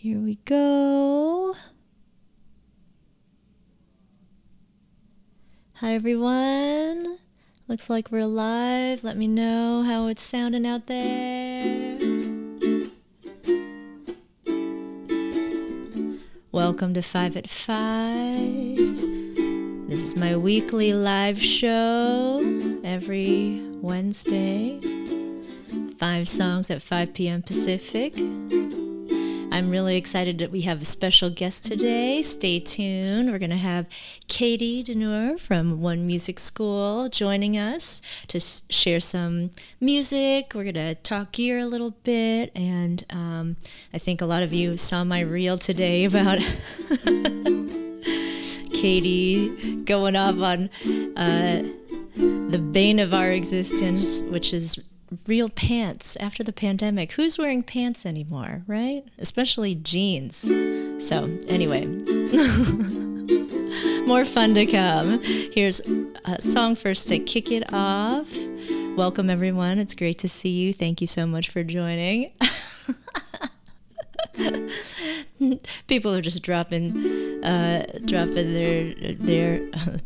Here we go. Hi, everyone. Looks like we're live. Let me know how it's sounding out there. Welcome to 5 at 5. This is my weekly live show every Wednesday. 5 songs at 5 p.m. Pacific. I'm really excited that we have a special guest today. Stay tuned. We're going to have Katie DeNure from One Music School joining us to share some music. We're going to talk gear a little bit, and I think a lot of you saw my reel today about Katie going off on the bane of our existence, which is real pants after the pandemic. Who's wearing pants anymore, right? Especially jeans. So anyway, more fun to come. Here's a song first to kick it off. Welcome, everyone. It's great to see you. Thank you so much for joining. People are just dropping their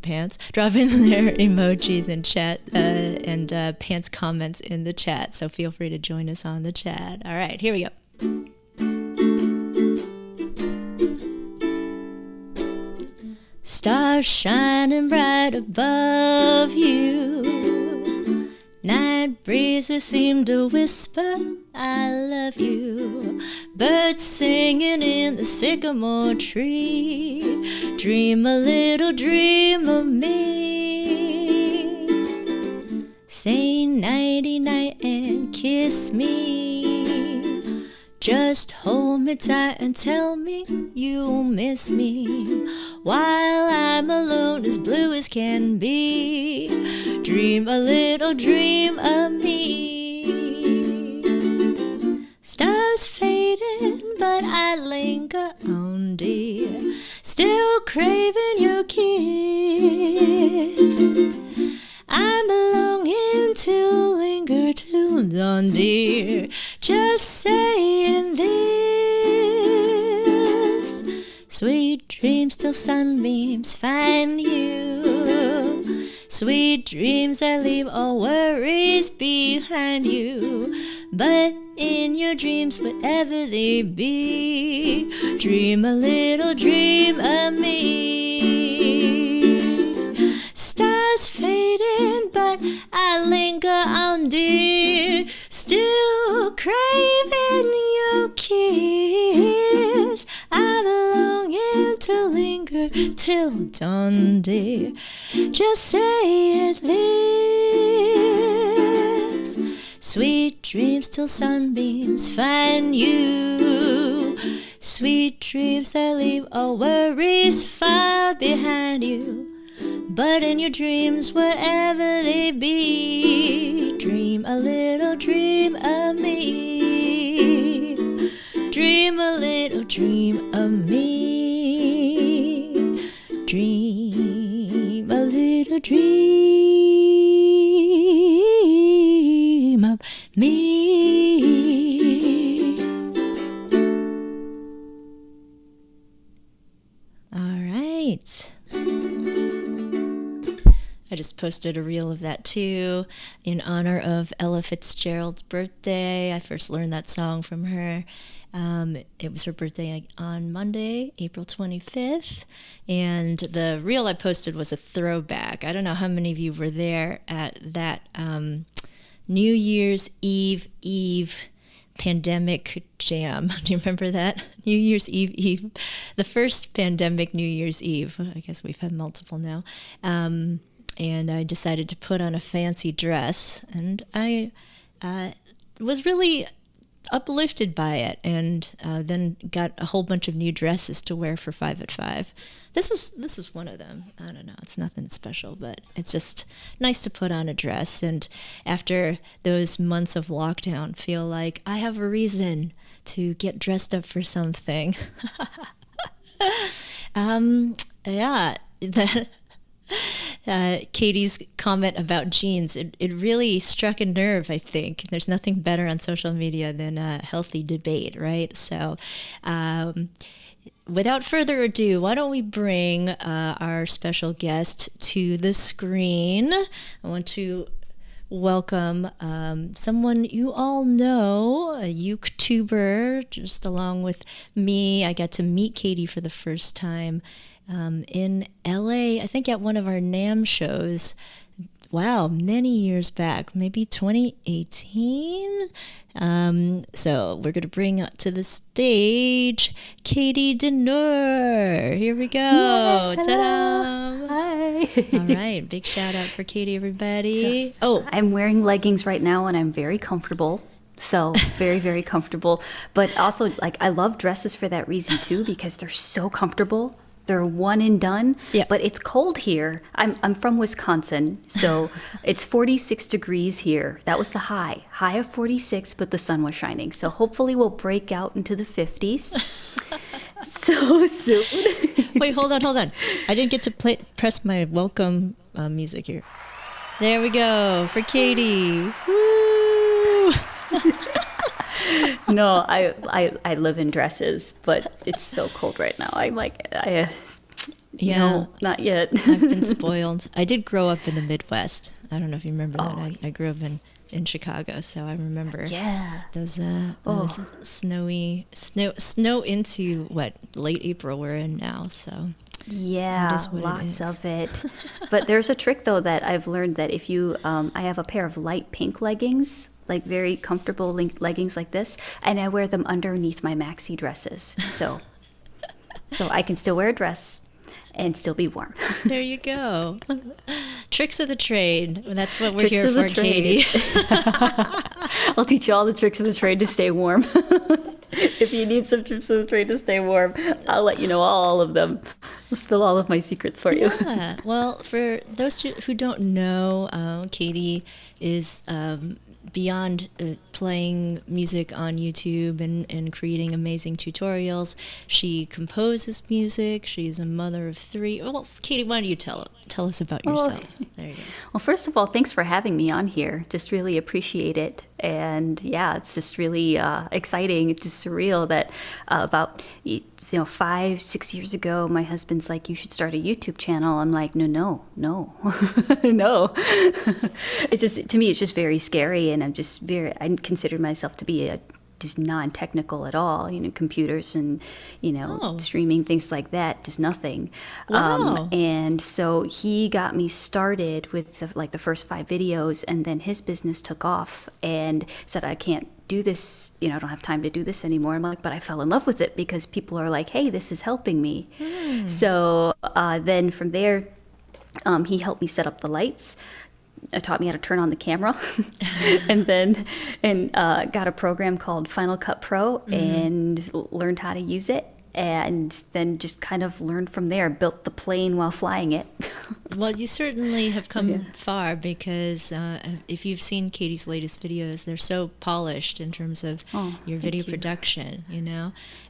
pants, dropping their emojis in chat and pants comments in the chat. So feel free to join us on the chat. All right, here we go. Stars shining bright above you. Night breezes seem to whisper, I love you. Birds singing in the sycamore tree. Dream a little dream of me. Say nighty-night and kiss me. Just hold me tight and tell me you'll miss me. While I'm alone, as blue as can be. Dream a little dream of me. Stars fading, but I linger on, dear. Still craving your kiss. I'm longing to linger till dawn, dear. Just saying this. Sweet dreams till sunbeams find you. Sweet dreams that leave all worries behind you. But in your dreams, whatever they be, dream a little dream of me. Stars fading, but I linger on, dear. Still craving your kiss. I'm longing to linger till dawn, dear. Just say it, Liz. Sweet dreams till sunbeams find you. Sweet dreams that leave all worries far behind you. But in your dreams, whatever they be, dream a little dream of me. Dream a little dream of me. Dream a little dream of me. All right. I just posted a reel of that too in honor of Ella Fitzgerald's birthday. I first learned that song from her. It was her birthday on Monday, April 25th, and the reel I posted was a throwback. I don't know how many of you were there at that New Year's Eve pandemic jam. Do you remember that? New Year's Eve, the first pandemic New Year's Eve. I guess we've had multiple now. And I decided to put on a fancy dress, and I was really uplifted by it, and then got a whole bunch of new dresses to wear for 5 at 5. This was one of them. I don't know, it's nothing special, but it's just nice to put on a dress, and after those months of lockdown, feel like I have a reason to get dressed up for something. Yeah, Katie's comment about jeans, it really struck a nerve, I think. There's nothing better on social media than a healthy debate, right? So without further ado, why don't we bring our special guest to the screen? I want to welcome someone you all know, a YouTuber, just along with me. I got to meet Katie for the first time in LA, I think at one of our NAMM shows. Wow, many years back, maybe 2018. So we're going to bring up to the stage Katie DeNure. Here we go. Yeah, Ta-da! Hi. All right, big shout out for Katie, everybody. So, I'm wearing leggings right now and I'm very comfortable. So very, very comfortable. But also, like, I love dresses for that reason too, because they're so comfortable. They're one and done. Yeah. But it's cold here. I'm from Wisconsin, so it's 46 degrees here. That was the high of 46, but the sun was shining. So hopefully we'll break out into the 50s so soon. Wait, hold on. I didn't get to press my welcome music here. There we go for Katie. Woo! No, I live in dresses, but it's so cold right now. I'm like, Yeah. no, not yet. I've been spoiled. I did grow up in the Midwest. I don't know if you remember that. Oh. I grew up in Chicago, so I remember Yeah. those snow into what, late April we're in now. So Yeah, that is what it lots is. of it. But there's a trick though that I've learned that if you, I have a pair of light pink leggings, like very comfortable leggings like this, and I wear them underneath my maxi dresses. So I can still wear a dress and still be warm. There you go. Tricks of the trade. That's what we're Tricks here of the for, trade. Katie. I'll teach you all the tricks of the trade to stay warm. If you need some tricks of the trade to stay warm, I'll let you know all of them. I'll spill all of my secrets for you. Yeah. Well, for those who don't know, Katie is beyond playing music on YouTube and creating amazing tutorials. She composes music. She's a mother of 3. Well, Katie, why don't you tell us about yourself? There you go. Well, first of all, thanks for having me on here. Just really appreciate it. And yeah, it's just really exciting. It's just surreal that about 5-6 years ago, my husband's like, you should start a YouTube channel. I'm like, no. No. It just, to me, it's just very scary. And I consider myself to be just non-technical at all, computers and, streaming, things like that, just nothing. Wow. And so he got me started with the first 5 videos, and then his business took off and said, I can't do this, I don't have time to do this anymore. I'm like, but I fell in love with it because people are like, hey, this is helping me. So then from there, he helped me set up the lights, taught me how to turn on the camera, and got a program called Final Cut Pro and learned how to use it. And then just kind of learned from there, built the plane while flying it. Well, you certainly have come far, because if you've seen Katie's latest videos, they're so polished in terms of your video production,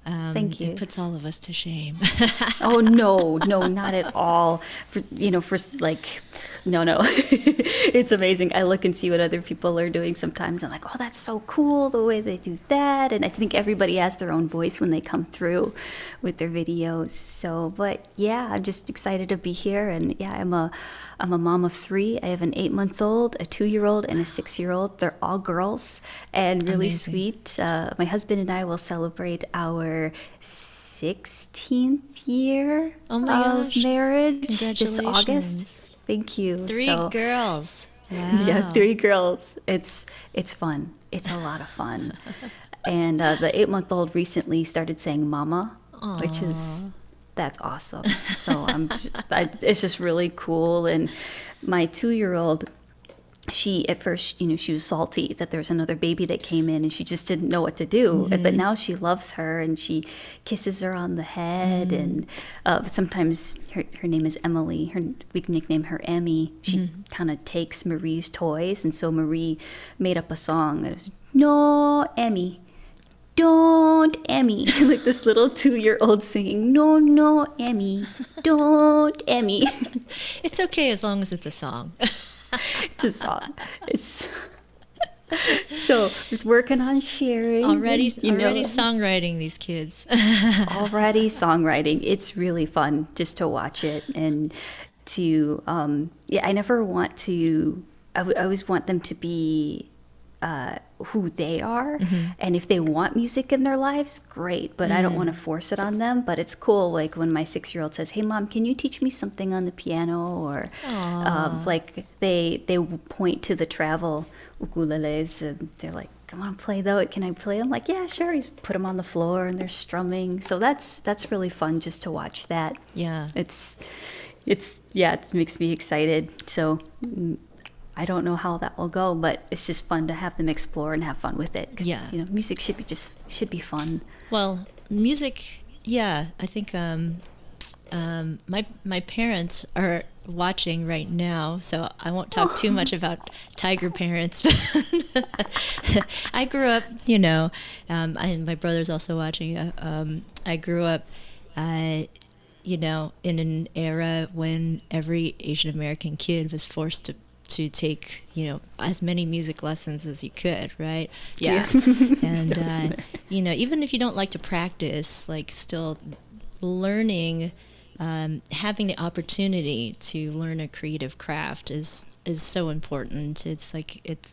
Thank you. It puts all of us to shame. Oh, no, not at all. No. It's amazing. I look and see what other people are doing sometimes. I'm like, oh, that's so cool, the way they do that. And I think everybody has their own voice when they come through with their videos. So, but yeah, I'm just excited to be here. And yeah, I'm a mom of 3. I have an 8-month-old, a 2-year-old, and a 6-year-old. They're all girls and really Amazing. sweet. My husband and I will celebrate our 16th year Oh my of gosh. marriage this Congratulations. August. Thank you. 3 So, girls. Wow. yeah, 3 girls. It's fun. It's a lot of fun. And the 8-month-old recently started saying "mama," which is that's awesome. So it's just really cool. And my 2-year-old, she at first, she was salty that there was another baby that came in, and she just didn't know what to do. But now she loves her, and she kisses her on the head. And sometimes her name is Emily. We nickname her Emmy. She kind of takes Marie's toys, and so Marie made up a song that was "No, Emmy. don't, Emmy. Like this little 2-year-old singing, no, no, Emmy, don't, Emmy. It's okay as long as it's a song. It's a song. It's so it's working on sharing. Already songwriting, these kids. Already songwriting. It's really fun just to watch it and to, I never want to, I always want them to be who they are. Mm-hmm. And if they want music in their lives, great. But I don't want to force it on them. But it's cool, like when my 6-year-old says, hey, Mom, can you teach me something on the piano? Or like they point to the travel ukuleles and they're like, come on, play though. Can I play them? Like, yeah, sure. You put them on the floor and they're strumming. So that's really fun just to watch that. Yeah. It makes me excited. So I don't know how that will go, but it's just fun to have them explore and have fun with it. 'Cause, yeah. Music should be fun. Well, music, yeah. I think my parents are watching right now, so I won't talk too much about Tiger parents. I grew up, and my brother's also watching. I grew up, in an era when every Asian American kid was forced to take, as many music lessons as you could, right? Yeah. And, even if you don't like to practice, like still learning, having the opportunity to learn a creative craft is so important. It's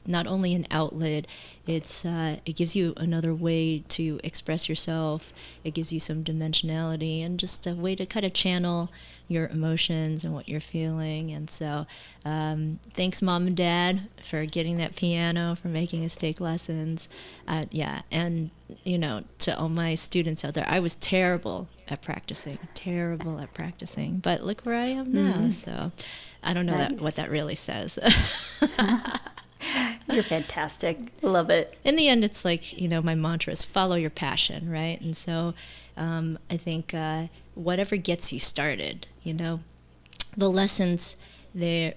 not only an outlet, it gives you another way to express yourself. It gives you some dimensionality and just a way to kind of channel your emotions and what you're feeling. And so thanks, Mom and Dad, for getting that piano, for making us take lessons. And to all my students out there, I was terrible at practicing, but look where I am now. So I don't know what that really says. You're fantastic. Love it. In the end, it's like, my mantra is follow your passion, right? And so I think whatever gets you started, the lessons there,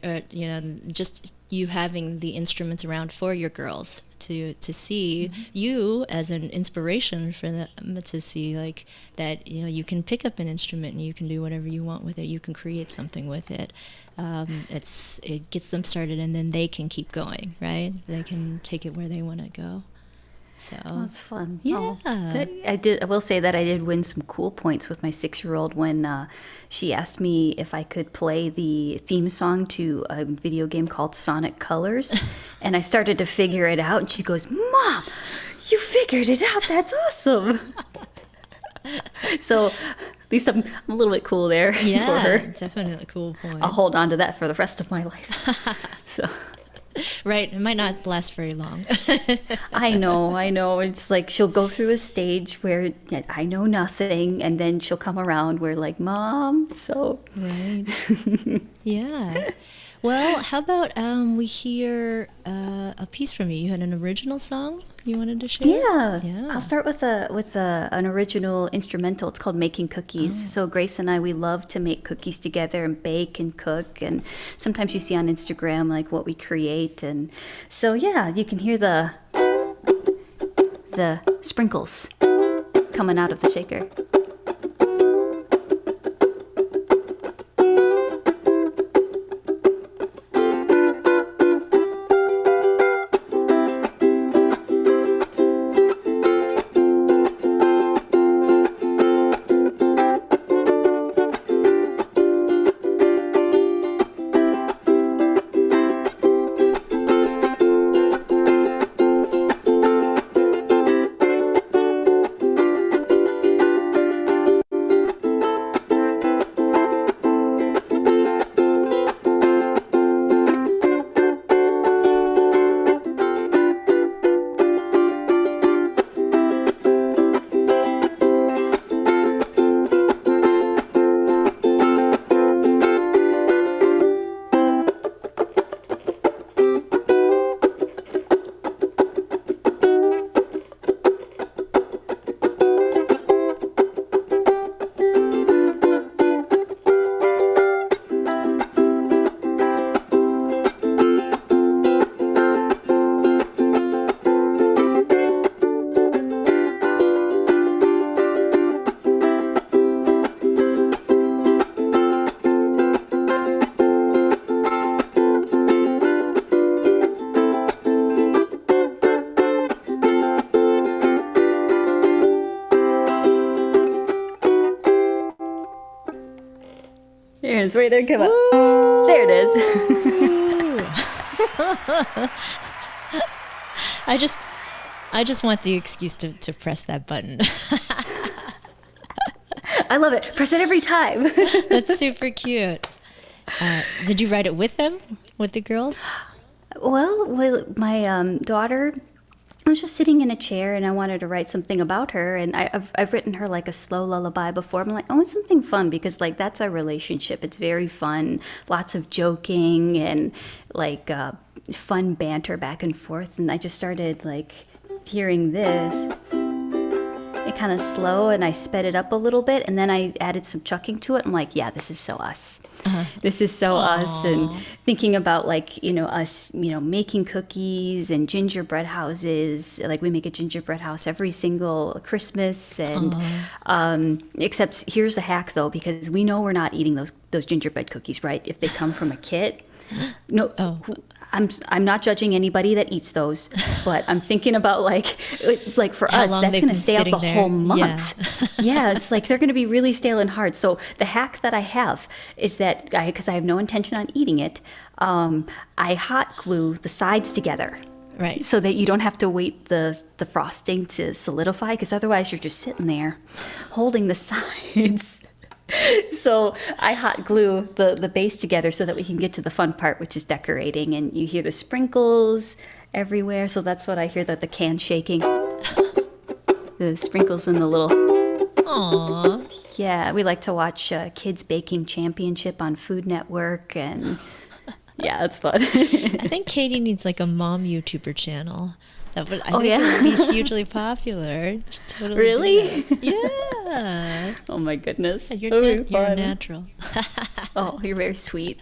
just you having the instruments around for your girls to see you as an inspiration for them, to see like that, you can pick up an instrument and you can do whatever you want with it. You can create something with it. It gets them started, and then they can keep going, right? They can take it where they want to go. So that's fun. Yeah. I will say that I did win some cool points with my 6-year-old when she asked me if I could play the theme song to a video game called Sonic Colors. And I started to figure it out, and she goes, Mom, you figured it out. That's awesome. So at least I'm a little bit cool there for her. Definitely a cool point. I'll hold on to that for the rest of my life. So. Right, it might not last very long. I know. It's like she'll go through a stage where I know nothing, and then she'll come around where like, Mom, so. Right. Yeah. Well, how about we hear a piece from you? You had an original song you wanted to share? Yeah. I'll start with an original instrumental. It's called Making Cookies. So Grace and I, we love to make cookies together and bake and cook. And sometimes you see on Instagram like what we create. And so you can hear the sprinkles coming out of the shaker. Here it is. Wait, there it come up. There it is. I just want the excuse to press that button. I love it. Press it every time. That's super cute. Did you write it with them, with the girls? Well, my daughter, I was just sitting in a chair and I wanted to write something about her, and I've written her like a slow lullaby before. I'm like, I want something fun because like that's our relationship. It's very fun, lots of joking and like fun banter back and forth. And I just started like hearing this. It kind of slow, and I sped it up a little bit, and then I added some chucking to it. I'm like, yeah, this is so us. This is so us. And thinking about like, us, making cookies and gingerbread houses. Like we make a gingerbread house every single Christmas. And except here's the hack though, because we know we're not eating those gingerbread cookies, right? If they come from a kit. No, I'm not judging anybody that eats those, but I'm thinking about like for us, that's going to stay out the whole month. Yeah, it's like they're going to be really stale and hard. So the hack that I have is that because I have no intention on eating it, I hot glue the sides together. Right. So that you don't have to wait the frosting to solidify, because otherwise you're just sitting there holding the sides. So I hot glue the base together so that we can get to the fun part, which is decorating, and you hear the sprinkles everywhere. So that's what I hear, that the can shaking, the sprinkles and the little. Aww. Yeah, we like to watch Kids Baking Championship on Food Network, and yeah, it's fun. I think Katie needs like a mom YouTuber channel. I think it would be hugely popular. Totally. Really? Yeah. Oh my goodness. You're natural. Oh, you're very sweet.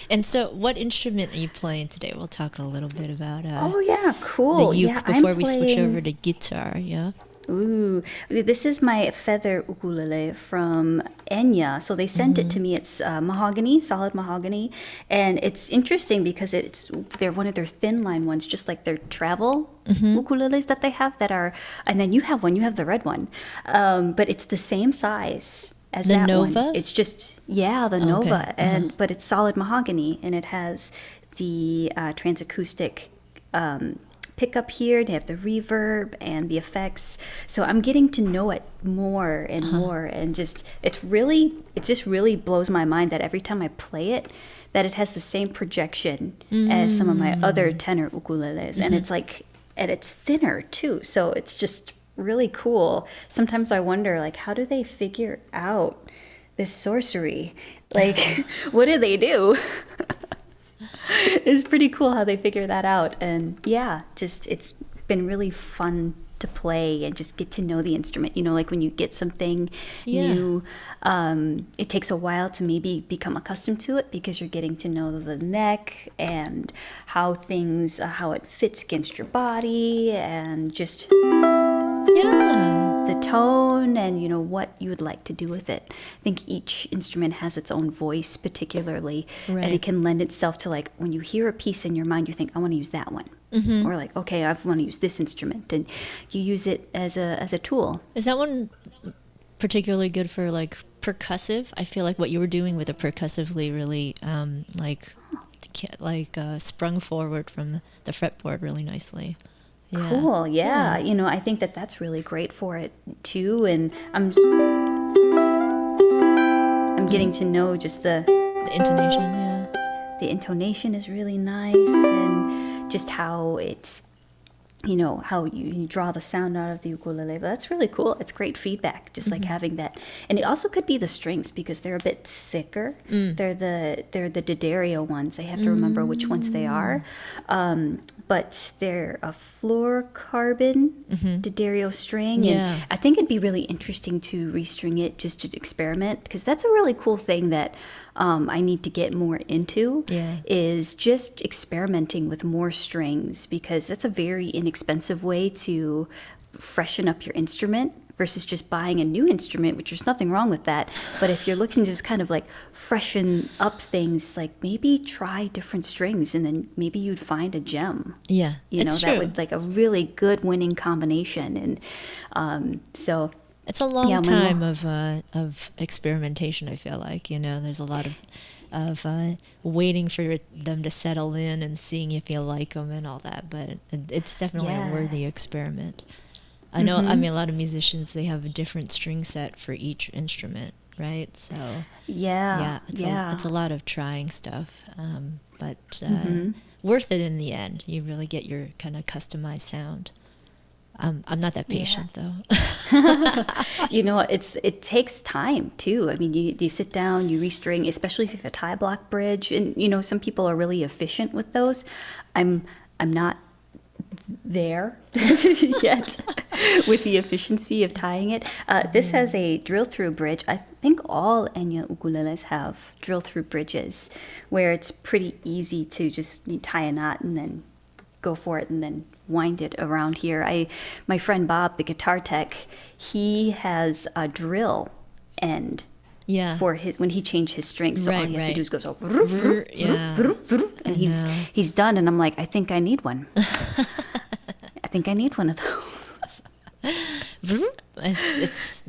And so what instrument are you playing today? We'll talk a little bit about oh yeah, cool. the uke before we switch over to guitar, yeah? Ooh, this is my feather ukulele from Enya. So they sent it to me. It's mahogany, solid mahogany, and it's interesting because they're one of their thin line ones, just like their travel ukuleles that they have that are. And then you have one. You have the red one, but it's the same size as the that Nova? one. It's just the Nova, but it's solid mahogany, and it has the transacoustic. Pickup here, they have the reverb and the effects, so I'm getting to know it more and more, and it just really blows my mind that every time I play it, that it has the same projection as some of my other tenor ukuleles, and it's thinner too, so it's just really cool. Sometimes I wonder, like, how do they figure out this sorcery? Like, what do they do? It's pretty cool how they figure that out, and it's been really fun to play and just get to know the instrument. Like when you get something new, it takes a while to maybe become accustomed to it because you're getting to know the neck and how it fits against your body, and just the tone and what you would like to do with it. I think each instrument has its own voice particularly, and it can lend itself to, like, when you hear a piece in your mind, you think, I want to use that one, or like, okay, I want to use this instrument, and you use it as a tool. Is that one particularly good for like percussive? I feel like what you were doing with it percussively really sprung forward from the fretboard really nicely. Yeah. Cool, yeah. I think that's really great for it too, and I'm getting to know just the intonation. Yeah, the intonation is really nice, and just how it's how you draw the sound out of the ukulele. But that's really cool. It's great feedback, just like having that. And it also could be the strings because they're a bit thicker. They're the D'Addario ones. I have to remember which ones they are. But they're a fluorocarbon D'Addario string. Yeah. And I think it'd be really interesting to restring it just to experiment, because that's a really cool thing that I need to get more into, is just experimenting with more strings, because that's a very inexpensive way to freshen up your instrument versus just buying a new instrument, which there's nothing wrong with that. But if you're looking to just kind of like freshen up things, like maybe try different strings, and then maybe you'd find a gem. Yeah, that would like a really good winning combination. And so It's a long Yeah, time of experimentation. I feel like, there's a lot of waiting for them to settle in and seeing if you like them and all that. But it's definitely a worthy experiment. I know. I mean, a lot of musicians, they have a different string set for each instrument, right? So it's a lot of trying stuff, but worth it in the end. You really get your kind of customized sound. I'm not that patient though. It takes time too. I mean, you sit down, you restring, especially if you have a tie block bridge, and some people are really efficient with those. I'm not there yet with the efficiency of tying it. This has a drill through bridge. I think all Enya ukuleles have drill through bridges where it's pretty easy to just tie a knot and then go for it and then wind it around here. My friend Bob, the guitar tech, he has a drill end for when he changed his strings. So all he has to do is go so and he's done. And I'm like, I think I need one. I think I need one of those. It's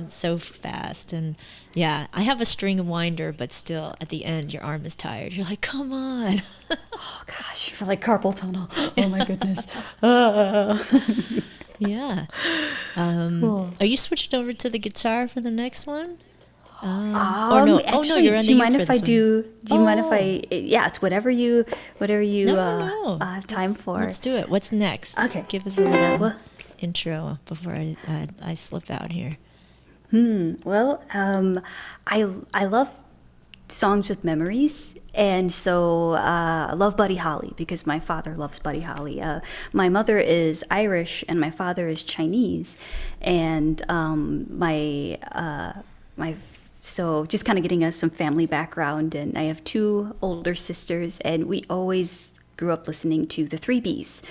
so fast. And I have a string winder, but still at the end your arm is tired. You're like, come on. Oh gosh, for like carpal tunnel. Oh my goodness. Cool. Are you switching over to the guitar for the next one? No, you're on the uke for this one. Do you mind if I? Yeah, it's whatever you have time for. Let's do it. What's next? Okay, give us a little intro before I slip out here. Well, I love songs with memories, and so I love Buddy Holly because my father loves Buddy Holly. My mother is Irish and my father is Chinese, and so just kind of getting us some family background. And I have two older sisters, and we always grew up listening to the three Bs.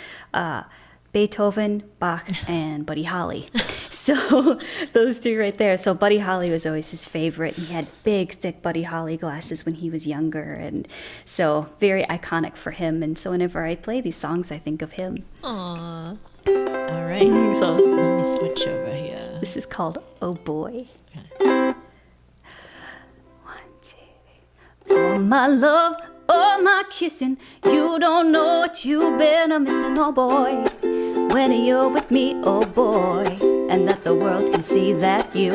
Beethoven, Bach, and Buddy Holly. So those three right there. So Buddy Holly was always his favorite. He had big, thick Buddy Holly glasses when he was younger. And so very iconic for him. And so whenever I play these songs, I think of him. Aww. All right. So let me switch over here. This is called Oh Boy. Okay. 1, 2, 3. Oh, my love. Oh, my kissing, you don't know what you've been missing, oh boy. When you're with me, oh boy, and that the world can see that you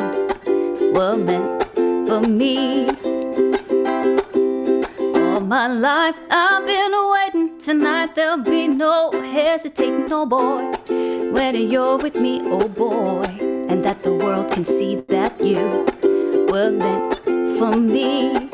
were meant for me. All my life I've been waiting, tonight there'll be no hesitating, oh boy. When you're with me, oh boy, and that the world can see that you were meant for me.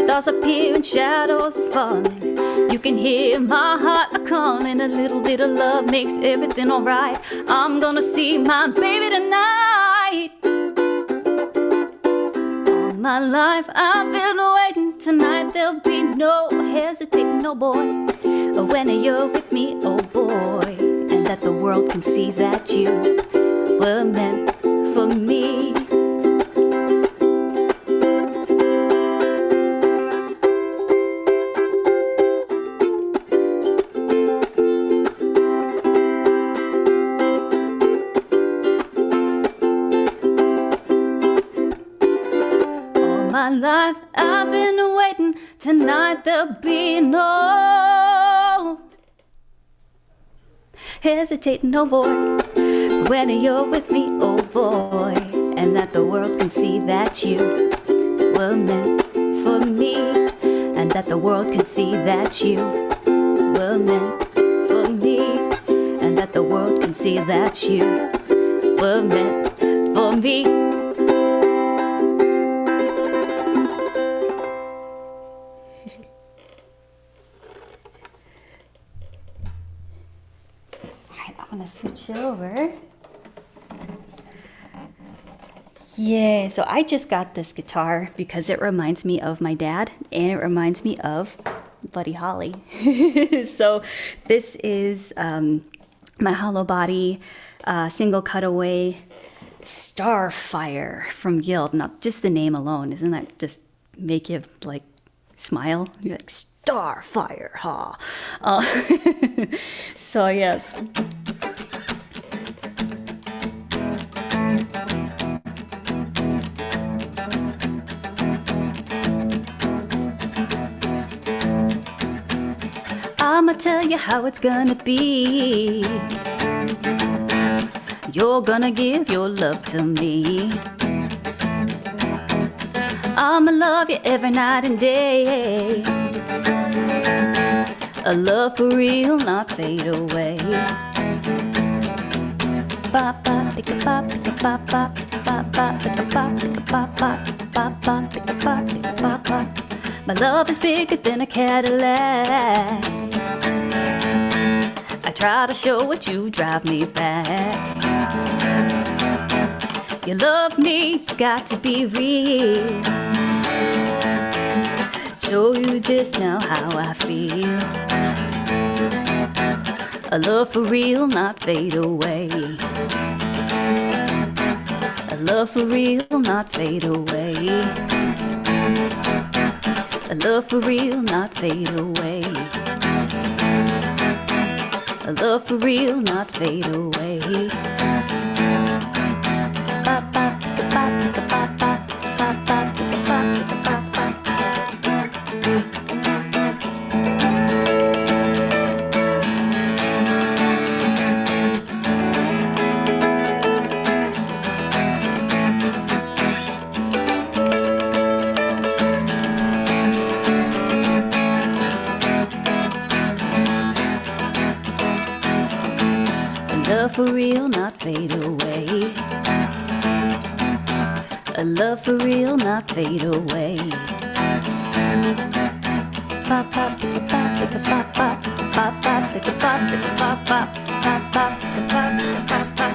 Stars appear and shadows are falling. You can hear my heart a-calling. A little bit of love makes everything alright. I'm gonna see my baby tonight. All my life I've been waiting. Tonight there'll be no hesitating, no boy. When you're with me, oh boy, and that the world can see that you were meant for me. My life, I've been waiting. Tonight there'll be no hesitating, no boy. When you're with me, oh boy, and that the world can see that you were meant for me, and that the world can see that you were meant for me, and that the world can see that you were meant for me. I'm gonna switch over. Yeah, so I just got this guitar because it reminds me of my dad and it reminds me of Buddy Holly. So this is my hollow body single cutaway Starfire from Guild. Now, just the name alone, doesn't that just make you like smile? You're like, Starfire, huh? So yes. tell you how it's gonna be. You're gonna give your love to me. I'ma love you every night and day. A love for real, not fade away. Ba ba picka ba picka ba ba ba ba picka ba picka ba ba ba ba picka ba picka ba ba. My love is bigger than a Cadillac. I try to show what you drive me back. Your love me's got to be real. Show you just now how I feel. A love for real, not fade away. A love for real, not fade away. A love for real, not fade away. A love for real, not fade away. Ba ba ba ba ba ba ba ba ba ba. Love for real, not fade away. A love for real, not fade away. Ba ba ba ba ba ba ba ba ba ba ba ba ba.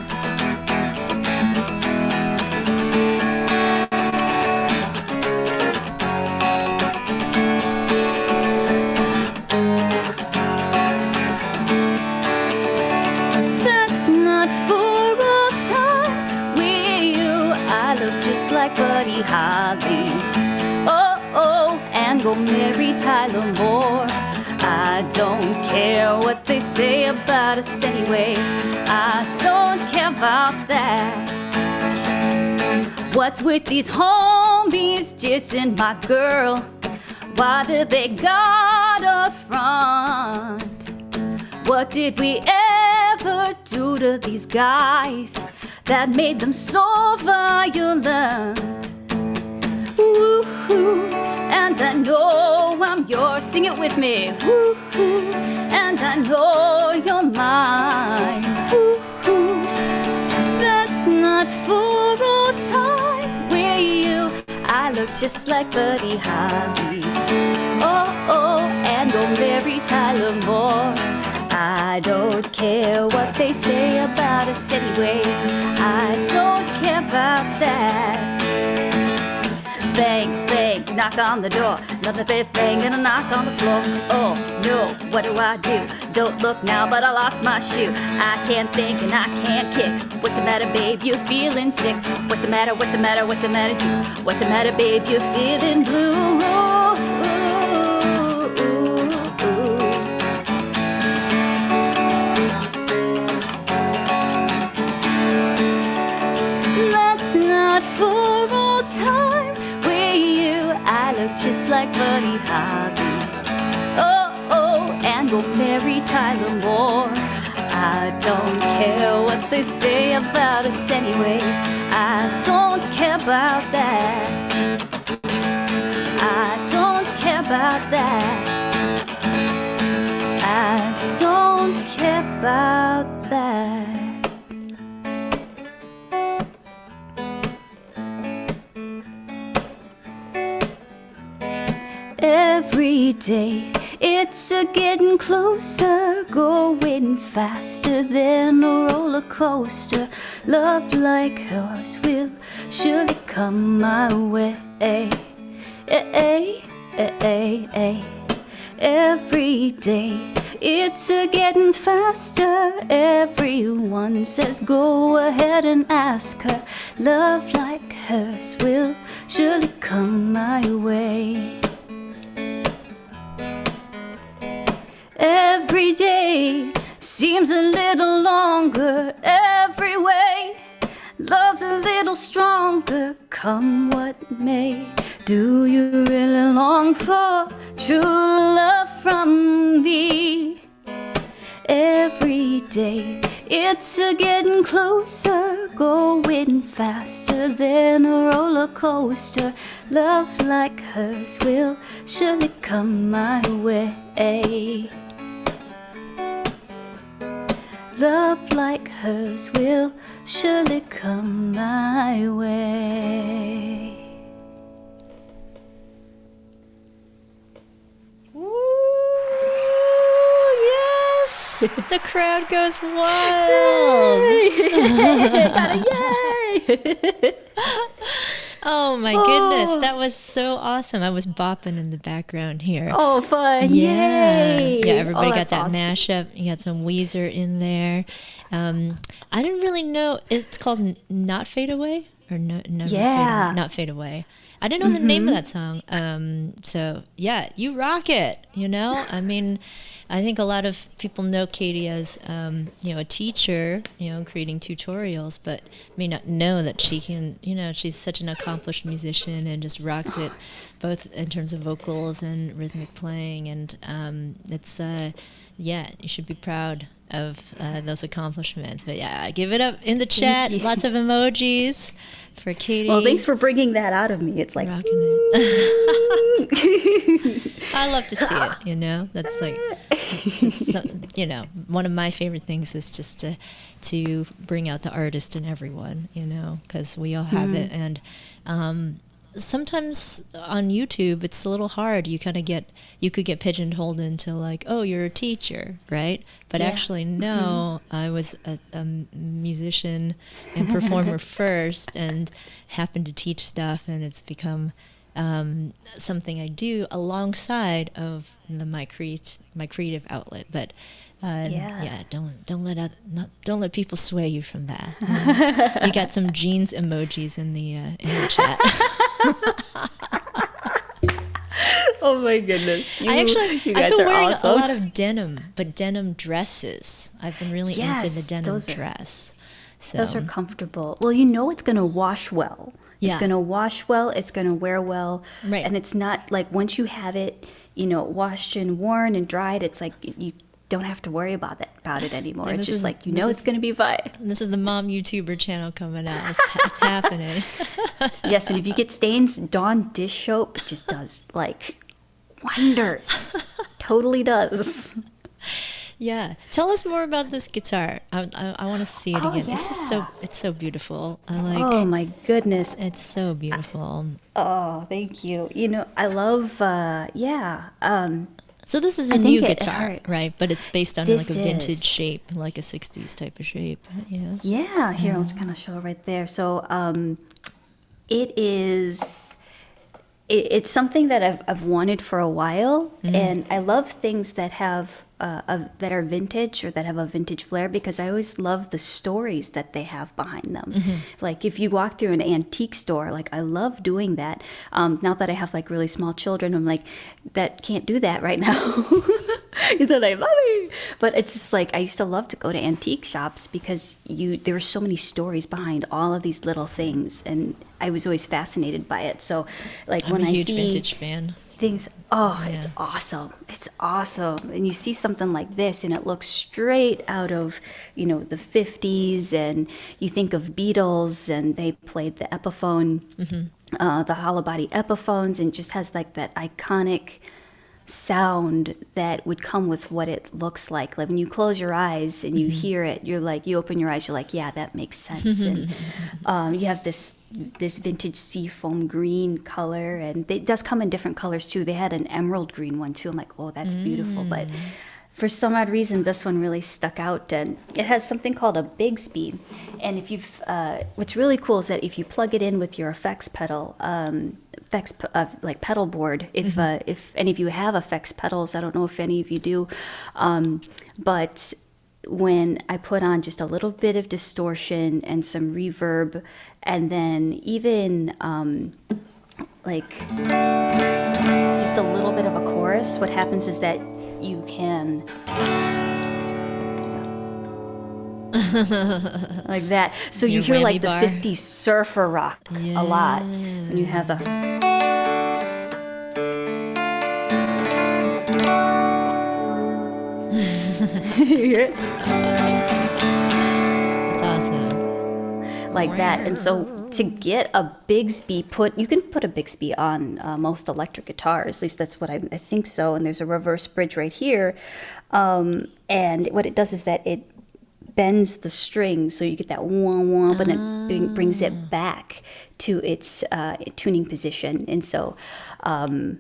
Buddy Holly, oh, and go marry Tyler Moore. I don't care what they say about us anyway. I don't care about that. What's with these homies dissing my girl? Why do they got a front? What did we ever do to these guys that made them so violent? Woo-hoo, and I know I'm yours, sing it with me. Woo-hoo, and I know you're mine. Woo-hoo, that's not for all time. With you, I look just like Buddy Holly. Oh, and go marry Tyler Moore. I don't care what they say about us anyway. I don't care about that. Bang, bang, knock on the door. Another big bang and a knock on the floor. Oh no, what do? Don't look now, but I lost my shoe. I can't think and I can't kick. What's the matter, babe? You feeling sick? What's the matter? What's the matter? What's the matter, you? What's the matter, babe? You feeling blue? For all time with you, I look just like Buddy Holly. Oh, and go marry Tyler Moore. I don't care what they say about us anyway. I don't care about that. I don't care about that. I don't care about that. Every day it's a getting closer, going faster than a roller coaster. Love like yours will surely come my way. Every day it's a getting faster. Everyone says go ahead and ask her. Love like hers will surely come my way. Every day seems a little longer. Every way love's a little stronger. Come what may, do you really long for true love from me? every day. It's a getting closer, going faster than a roller coaster. Love like hers will surely come my way. Love like hers will surely come my way. The crowd goes wild. Yay! Oh my goodness, that was so awesome. I was bopping in the background here. Oh, fun. Yay! Yeah, everybody got that awesome. mashup. You got some Weezer in there. I didn't really know, it's called Not Fade Away? Or Not Fade Away. I didn't know the name of that song. So, yeah, you rock it, you know? I mean, I think a lot of people know Katie as, a teacher, creating tutorials, but may not know that she can, she's such an accomplished musician and just rocks it, both in terms of vocals and rhythmic playing. And you should be proud of those accomplishments. But yeah, give it up in the chat. Lots of emojis for Katie. Well, thanks for bringing that out of me. It's like rocking it. I love to see it. That's like, one of my favorite things is just to bring out the artist in everyone, because we all have it. And sometimes on YouTube it's a little hard. You could get pigeonholed into like, oh, you're a teacher, right? But actually, no, I was a musician and performer first, and happened to teach stuff, and it's become something I do alongside of my creative outlet. But don't let people sway you from that. You got some jeans emojis in the chat. Oh my goodness! I've been wearing a lot of denim, but denim dresses. I've been really into the denim dress. So those are comfortable. Well, it's going to wash well. Yeah. It's going to wash well. It's going to wear well. Right. And it's not like once you have it, washed and worn and dried, it's like you don't have to worry about it anymore. It's just like, it's going to be fine. This is the mom YouTuber channel coming out. It's happening. Yes, and if you get stains, Dawn dish soap just does like wonders. Totally does. Yeah. Tell us more about this guitar. I want to see it again. Yeah. It's just it's so beautiful. Oh my goodness. It's so beautiful. Oh, thank you. I love, so this is a new guitar, right? But it's based on like a vintage shape, like a 60s type of shape. Yeah. Yeah. Here, I'll just kind of show right there. So it is... It's something that I've wanted for a while, and I love things that have that are vintage or that have a vintage flair, because I always love the stories that they have behind them. Like if you walk through an antique store, like I love doing that. Now that I have like really small children, I'm like, that can't do that right now. They're like, Mommy. But it's just like, I used to love to go to antique shops because there were so many stories behind all of these little things, and I was always fascinated by it. So like I'm when a I huge see vintage fan. things, it's awesome. It's awesome. And you see something like this and it looks straight out of, the 50s, and you think of Beatles and they played the Epiphone, the hollow body Epiphones, and it just has like that iconic sound that would come with what it looks like. Like when you close your eyes and you hear it, you're like, you open your eyes, you're like, yeah, that makes sense. And you have this vintage seafoam green color, and it does come in different colors too. They had an emerald green one too. I'm like, oh, that's beautiful. But for some odd reason, this one really stuck out, and it has something called a Bigsby. And if you've, what's really cool is that if you plug it in with your effects pedal, like pedal board, if any of you have effects pedals, I don't know if any of you do, but when I put on just a little bit of distortion and some reverb, and then even like just a little bit of a chorus, what happens is that you can like that. So you hear like the 50s surfer rock a lot, and you have the That's awesome. Like that. And so to get a Bigsby you can put a Bigsby on most electric guitars. At least that's what I think so. And there's a reverse bridge right here. And what it does is that it bends the string, so you get that wah wah, but then it brings it back to its tuning position. And so,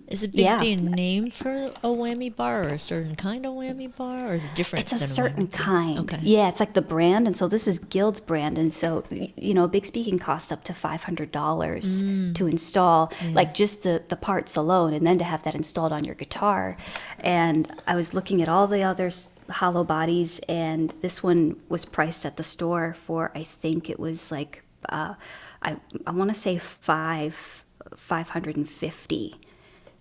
is it Bigsby named for a whammy bar or a certain kind of whammy bar, or is it different? It's a certain kind. Okay. Yeah, it's like the brand, and so this is Guild's brand, and so Bigsby can cost up to $500 to install, like just the parts alone, and then to have that installed on your guitar. And I was looking at all the others. Hollow bodies, and this one was priced at the store for, I think it was like I want to say $550,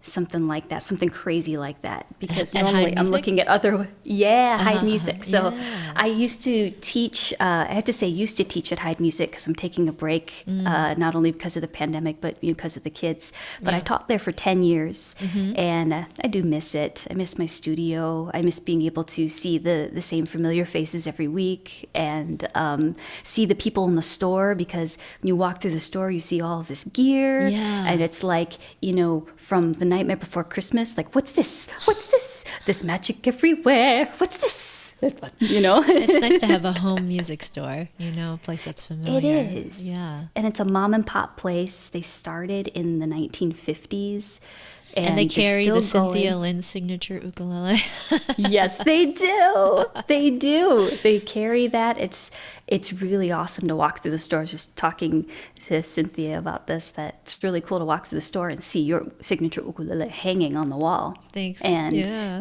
something like that, something crazy like that. Because normally I'm looking at other Hyde Music. So I used to teach. I have to say used to teach at Hyde Music because I'm taking a break, not only because of the pandemic but because of the kids. But I taught there for 10 years, and I do miss it. I miss my studio. I miss being able to see the same familiar faces every week, and see the people in the store, because when you walk through the store you see all of this gear, and it's like, from the Nightmare Before Christmas, like, what's this? This magic everywhere. What's this? It's nice to have a home music store, a place that's familiar. It is. Yeah. And it's a mom and pop place. They started in the 1950s. And they carry the Cynthia Lynn signature ukulele. Yes, they do. They do. They carry that. It's really awesome to walk through the store. Just talking to Cynthia about this, that it's really cool to walk through the store and see your signature ukulele hanging on the wall. Thanks. And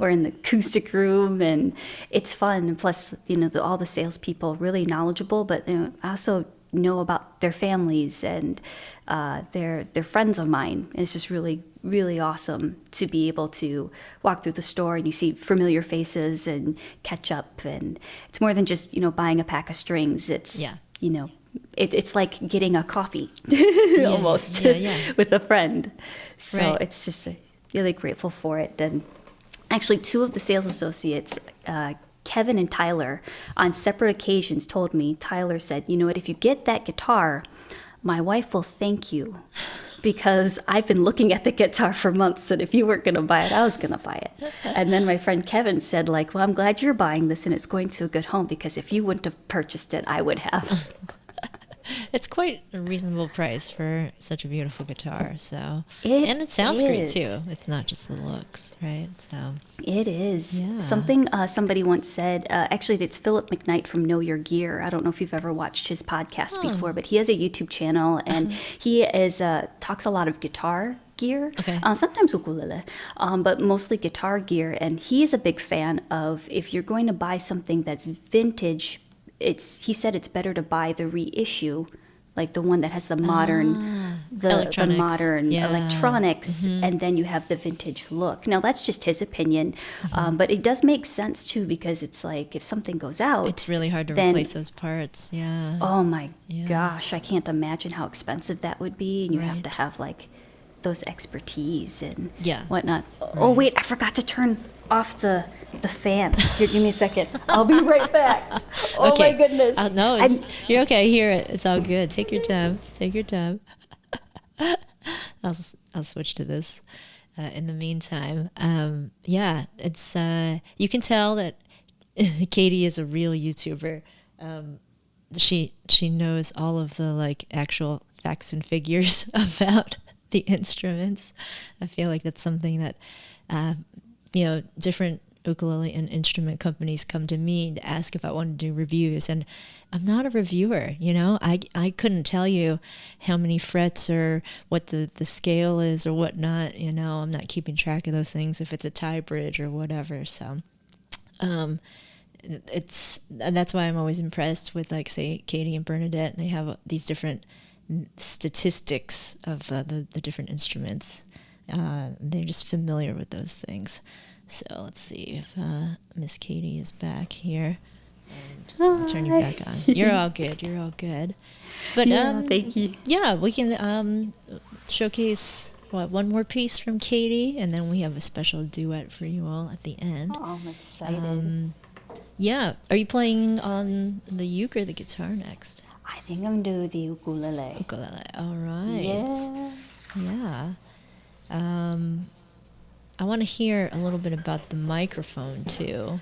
or in the acoustic room, and it's fun. And plus, all the salespeople really knowledgeable, but also know about their families, and they're friends of mine. And it's just really, really awesome to be able to walk through the store and you see familiar faces and catch up. And it's more than just buying a pack of strings. It's it's like getting a coffee almost with a friend. So it's just really grateful for it. And actually, two of the sales associates, Kevin and Tyler, on separate occasions told me, Tyler said, what, if you get that guitar, my wife will thank you, because I've been looking at the guitar for months, and if you weren't going to buy it, I was going to buy it. And then my friend Kevin said, well, I'm glad you're buying this and it's going to a good home, because if you wouldn't have purchased it, I would have. It's quite a reasonable price for such a beautiful guitar. So and it sounds great too. It's not just the looks, right? So it is. Yeah. Something somebody once said. Actually, it's Philip McKnight from Know Your Gear. I don't know if you've ever watched his podcast before, but he has a YouTube channel, and he talks a lot of guitar gear, sometimes ukulele, but mostly guitar gear. And he is a big fan of, if you're going to buy something that's vintage, he said it's better to buy the reissue, like the one that has the modern, the modern electronics, and then you have the vintage look. Now that's just his opinion, but it does make sense too, because it's like if something goes out, it's really hard to replace those parts. Yeah. Oh my gosh, I can't imagine how expensive that would be, and you have to have like those expertise and whatnot. Oh wait, I forgot to turn off the fan. Here, give me a second. I'll be right back. Oh my goodness. No, you're okay. I hear it. It's all good. Take your time. Take your time. I'll switch to this in the meantime. It's you can tell that Katie is a real YouTuber. She knows all of the actual facts and figures about the instruments. I feel like that's something that different ukulele and instrument companies come to me to ask if I want to do reviews, and I'm not a reviewer. I couldn't tell you how many frets or what the scale is or whatnot. I'm not keeping track of those things, if it's a tie bridge or whatever. So that's why I'm always impressed with, say, Katie and Bernadette, and they have these different statistics of the different instruments. They're just familiar with those things. So let's see if Miss Katie is back here. And I'll turn you back on. You're all good. You're all good. But thank you. Yeah, we can showcase one more piece from Katie, and then we have a special duet for you all at the end. Oh, I'm excited. Yeah. Are you playing on the uke or the guitar next? I think I'm doing the ukulele. Ukulele. All right. Yeah. Yeah. I want to hear a little bit about the microphone too.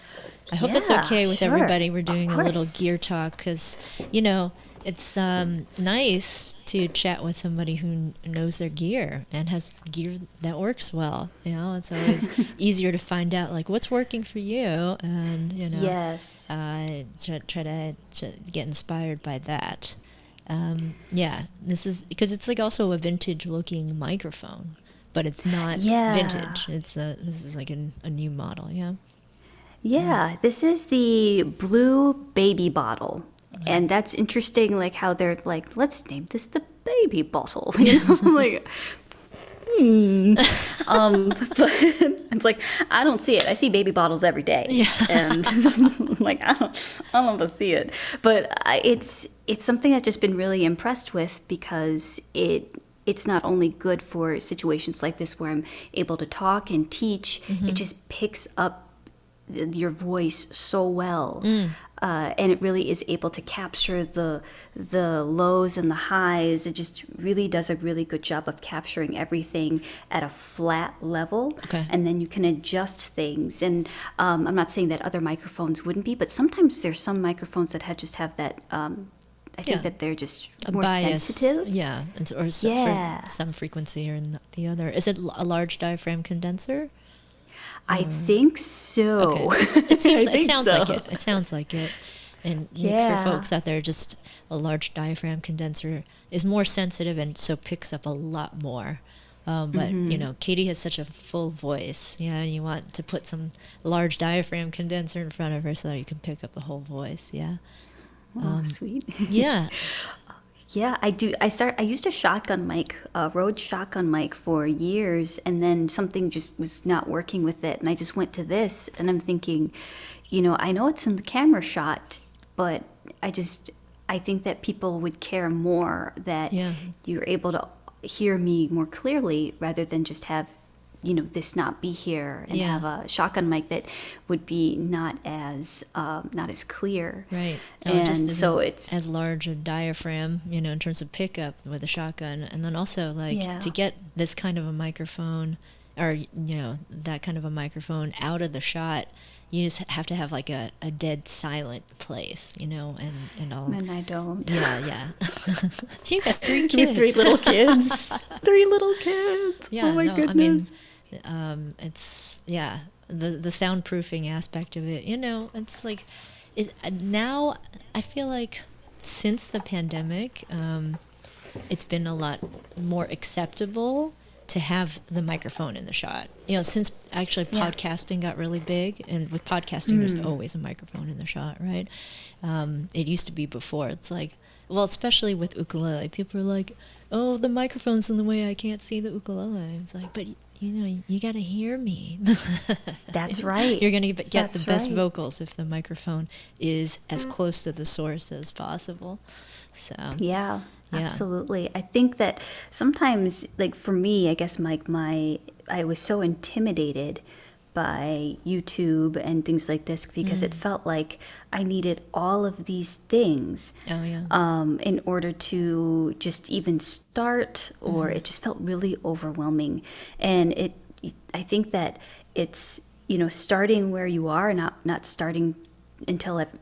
I hope it's okay with sure. everybody. We're doing Of a little course. gear talk because, it's nice to chat with somebody who knows their gear and has gear that works well. It's always easier to find out like what's working for you, and Yes. try to get inspired by that. This is because it's like also a vintage looking microphone, but it's not vintage. This is like a new model. Yeah, this is the blue baby bottle. And that's interesting, like how they're like, let's name this the baby bottle. Like, but it's like, I don't see it. I see baby bottles every day. Yeah. And like, I don't ever see it. But it's something I've just been really impressed with because it's not only good for situations like this where I'm able to talk and teach, it just picks up your voice so well. And it really is able to capture the lows and the highs. It just really does a really good job of capturing everything at a flat level. Okay. And then you can adjust things. And I'm not saying that other microphones wouldn't be, but sometimes there's some microphones that have that, I think that they're just more bias. sensitive. Yeah, or for some frequency or the other. Is it a large diaphragm condenser? I think so. Okay. It sounds like it. It sounds like it. And for folks out there, just a large diaphragm condenser is more sensitive and so picks up a lot more. But Katie has such a full voice. Yeah, you want to put some large diaphragm condenser in front of her so that you can pick up the whole voice. Yeah. Oh, sweet. Yeah. Yeah, I do. I used a shotgun mic, a Rode shotgun mic for years, and then something just was not working with it, and I just went to this, and I'm thinking, I know it's in the camera shot, but I think that people would care more that you're able to hear me more clearly rather than just have this not be here and have a shotgun mic that would be not as clear. Right. And just so it's as large a diaphragm, in terms of pickup with a shotgun. And then also to get this kind of a microphone or, that kind of a microphone out of the shot, you just have to have like a dead silent place, and all. And I don't. Yeah. You got 3 kids. 3 little kids. 3 little kids. Yeah, oh my goodness. I mean, it's the soundproofing aspect of it. It's like now I feel like since the pandemic, it's been a lot more acceptable to have the microphone in the shot. Since actually podcasting got really big, and with podcasting there's always a microphone in the shot, right? It used to be before. It's like, well, especially with ukulele, people are like, oh, the microphone's in the way, I can't see the ukulele. It's like, but you got to hear me. That's right. You're going to get the best right. vocals if the microphone is as close to the source as possible. So Yeah. Absolutely. I think that sometimes, like for me, I guess I was so intimidated by YouTube and things like this because it felt like I needed all of these things in order to just even start, or it just felt really overwhelming. And I think that it's, starting where you are, not starting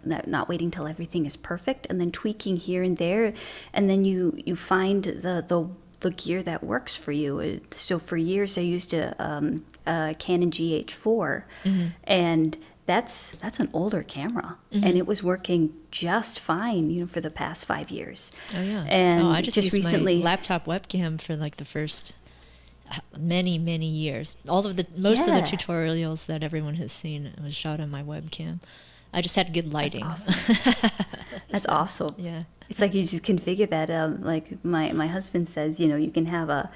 not waiting till everything is perfect, and then tweaking here and there, and then you find the gear that works for you. So for years I used a Canon GH4, and that's an older camera, and it was working just fine, for the past 5 years. Oh yeah. And I just used recently my laptop webcam for like the first many years. Most of the tutorials that everyone has seen was shot on my webcam. I just had good lighting. That's awesome. That's awesome. Yeah. It's like you just configure that. Like my husband says, you can have a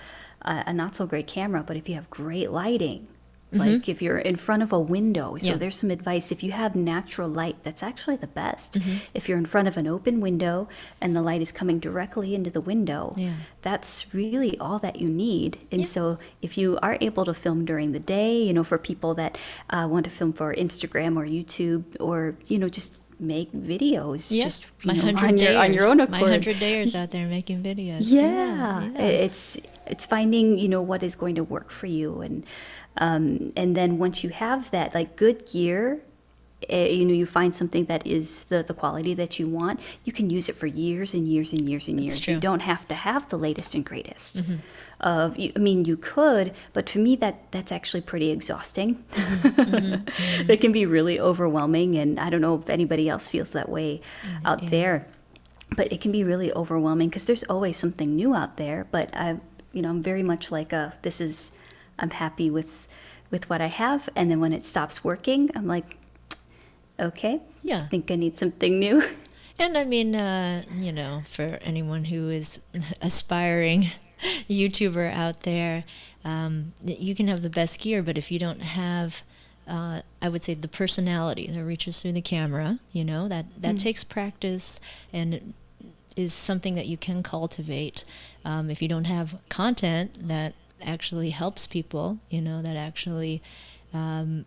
not so great camera, but if you have great lighting, Like if you're in front of a window, so Yeah. there's some advice. If you have natural light, that's actually the best. If you're in front of an open window and the light is coming directly into the window, Yeah. that's really all that you need. And so if you are able to film during the day, you know, for people that want to film for Instagram or YouTube, or, you know, just make videos, Yeah. just My you know, 100 days. on your own accord. My 100 days out there making videos. Yeah. It's finding, you know, what is going to work for you, and then once you have that, like, good gear, you know, you find something that is the quality that you want, you can use it for years and years and years and years. true. You don't have to have the latest and greatest. I mean, you could, but for me, that's actually pretty exhausting. It can be really overwhelming, and I don't know if anybody else feels that way out there. But it can be really overwhelming because there's always something new out there. But you know, I'm very much like I'm happy with what I have, and then when it stops working, I'm like, okay, Yeah. I think I need something new. And I mean, you know, for anyone who is aspiring YouTuber out there, you can have the best gear, but if you don't have, I would say, the personality that reaches through the camera, you know, that takes practice and is something that you can cultivate. If you don't have content that actually helps people, you know, that actually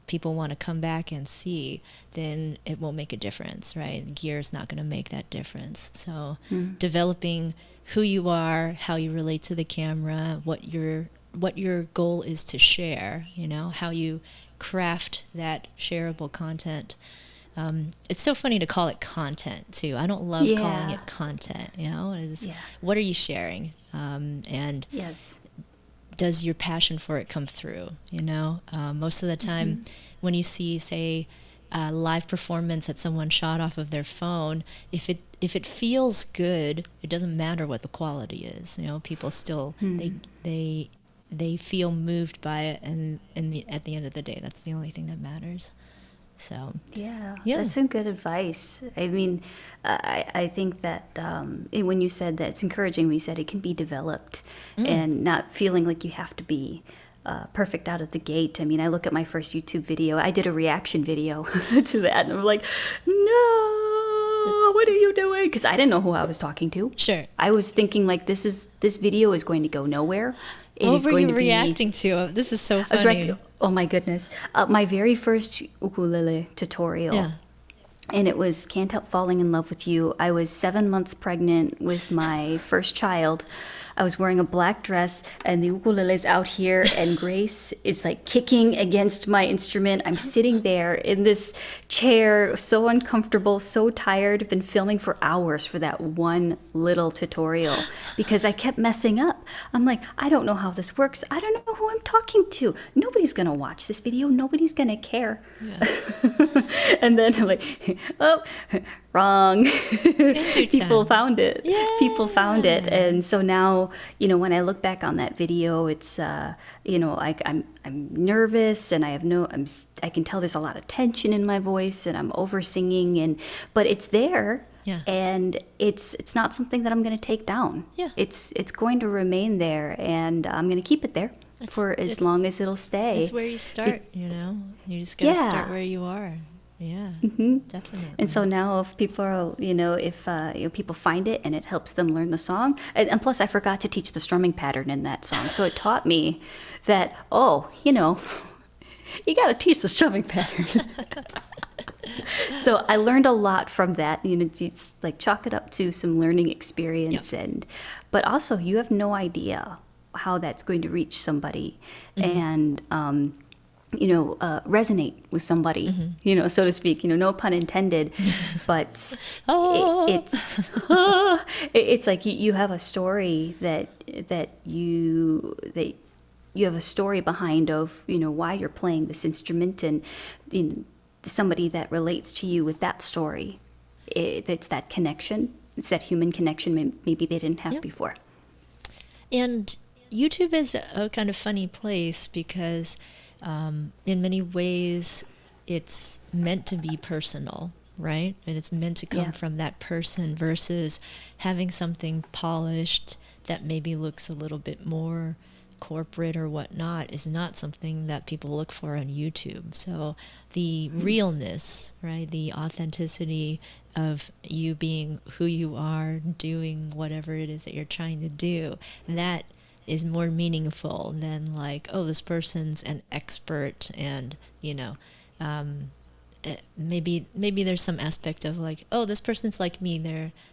people want to come back and see, then it won't make a difference, right? Gear is not going to make that difference. So developing who you are, how you relate to the camera, what your goal is to share, you know, how you craft that shareable content. It's so funny to call it content too. I don't love calling it content, you know. What are you sharing? And Yes. does your passion for it come through, you know? Most of the time when you see, say, a live performance that someone shot off of their phone, if it feels good, it doesn't matter what the quality is, you know. People still they feel moved by it, and at the end of the day, that's the only thing that matters. So Yeah, Yeah. that's some good advice. I mean, I think that when you said that, it's encouraging when you said it can be developed and not feeling like you have to be perfect out of the gate. I mean, I look at my first YouTube video. I did a reaction video to that, and I'm like, no, what are you doing? Because I didn't know who I was talking to. Sure. I was thinking, like, this video is going to go nowhere. It What is were going you to be reacting to? This is so I was funny. oh my goodness. My very first ukulele tutorial. Yeah. And it was Can't Help Falling in Love with You. I was 7 months pregnant with my first child. I was wearing a black dress, and the ukulele's out here, and Grace is like kicking against my instrument. I'm sitting there in this chair, so uncomfortable, so tired. I've been filming for hours for that one little tutorial because I kept messing up. I'm like, I don't know how this works. I don't know who I'm talking to. Nobody's gonna watch this video. Nobody's gonna care. Yeah. And then I'm like, oh, wrong. People found it. Yeah. People found it. And so now, you know, when I look back on that video, it's, you know, I'm nervous, and I can tell there's a lot of tension in my voice, and I'm over singing, but it's there. Yeah. And it's not something that I'm going to take down. Yeah. It's going to remain there, and I'm going to keep it there for as long as it'll stay. It's where you start, you know. You just gotta Yeah. start where you are. Yeah, definitely. And so now, if people are, you know, if people find it and it helps them learn the song, and plus I forgot to teach the strumming pattern in that song, so it taught me that, oh, you know, you got to teach the strumming pattern. So I learned a lot from that. You know, it's like chalk it up to some learning experience, but also you have no idea how that's going to reach somebody, and you know, resonate with somebody, you know, so to speak, you know, no pun intended, but it's like you have a story that you have a story behind of, you know, why you're playing this instrument, and you know, somebody that relates to you with that story. It's that connection. It's that human connection maybe they didn't have before. And YouTube is a kind of funny place because in many ways it's meant to be personal, right? And it's meant to come from that person versus having something polished that maybe looks a little bit more corporate or whatnot is not something that people look for on YouTube. So the realness, right, the authenticity of you being who you are, doing whatever it is that you're trying to do, that is more meaningful than like, oh, this person's an expert, and maybe there's some aspect of like, oh, this person's like me,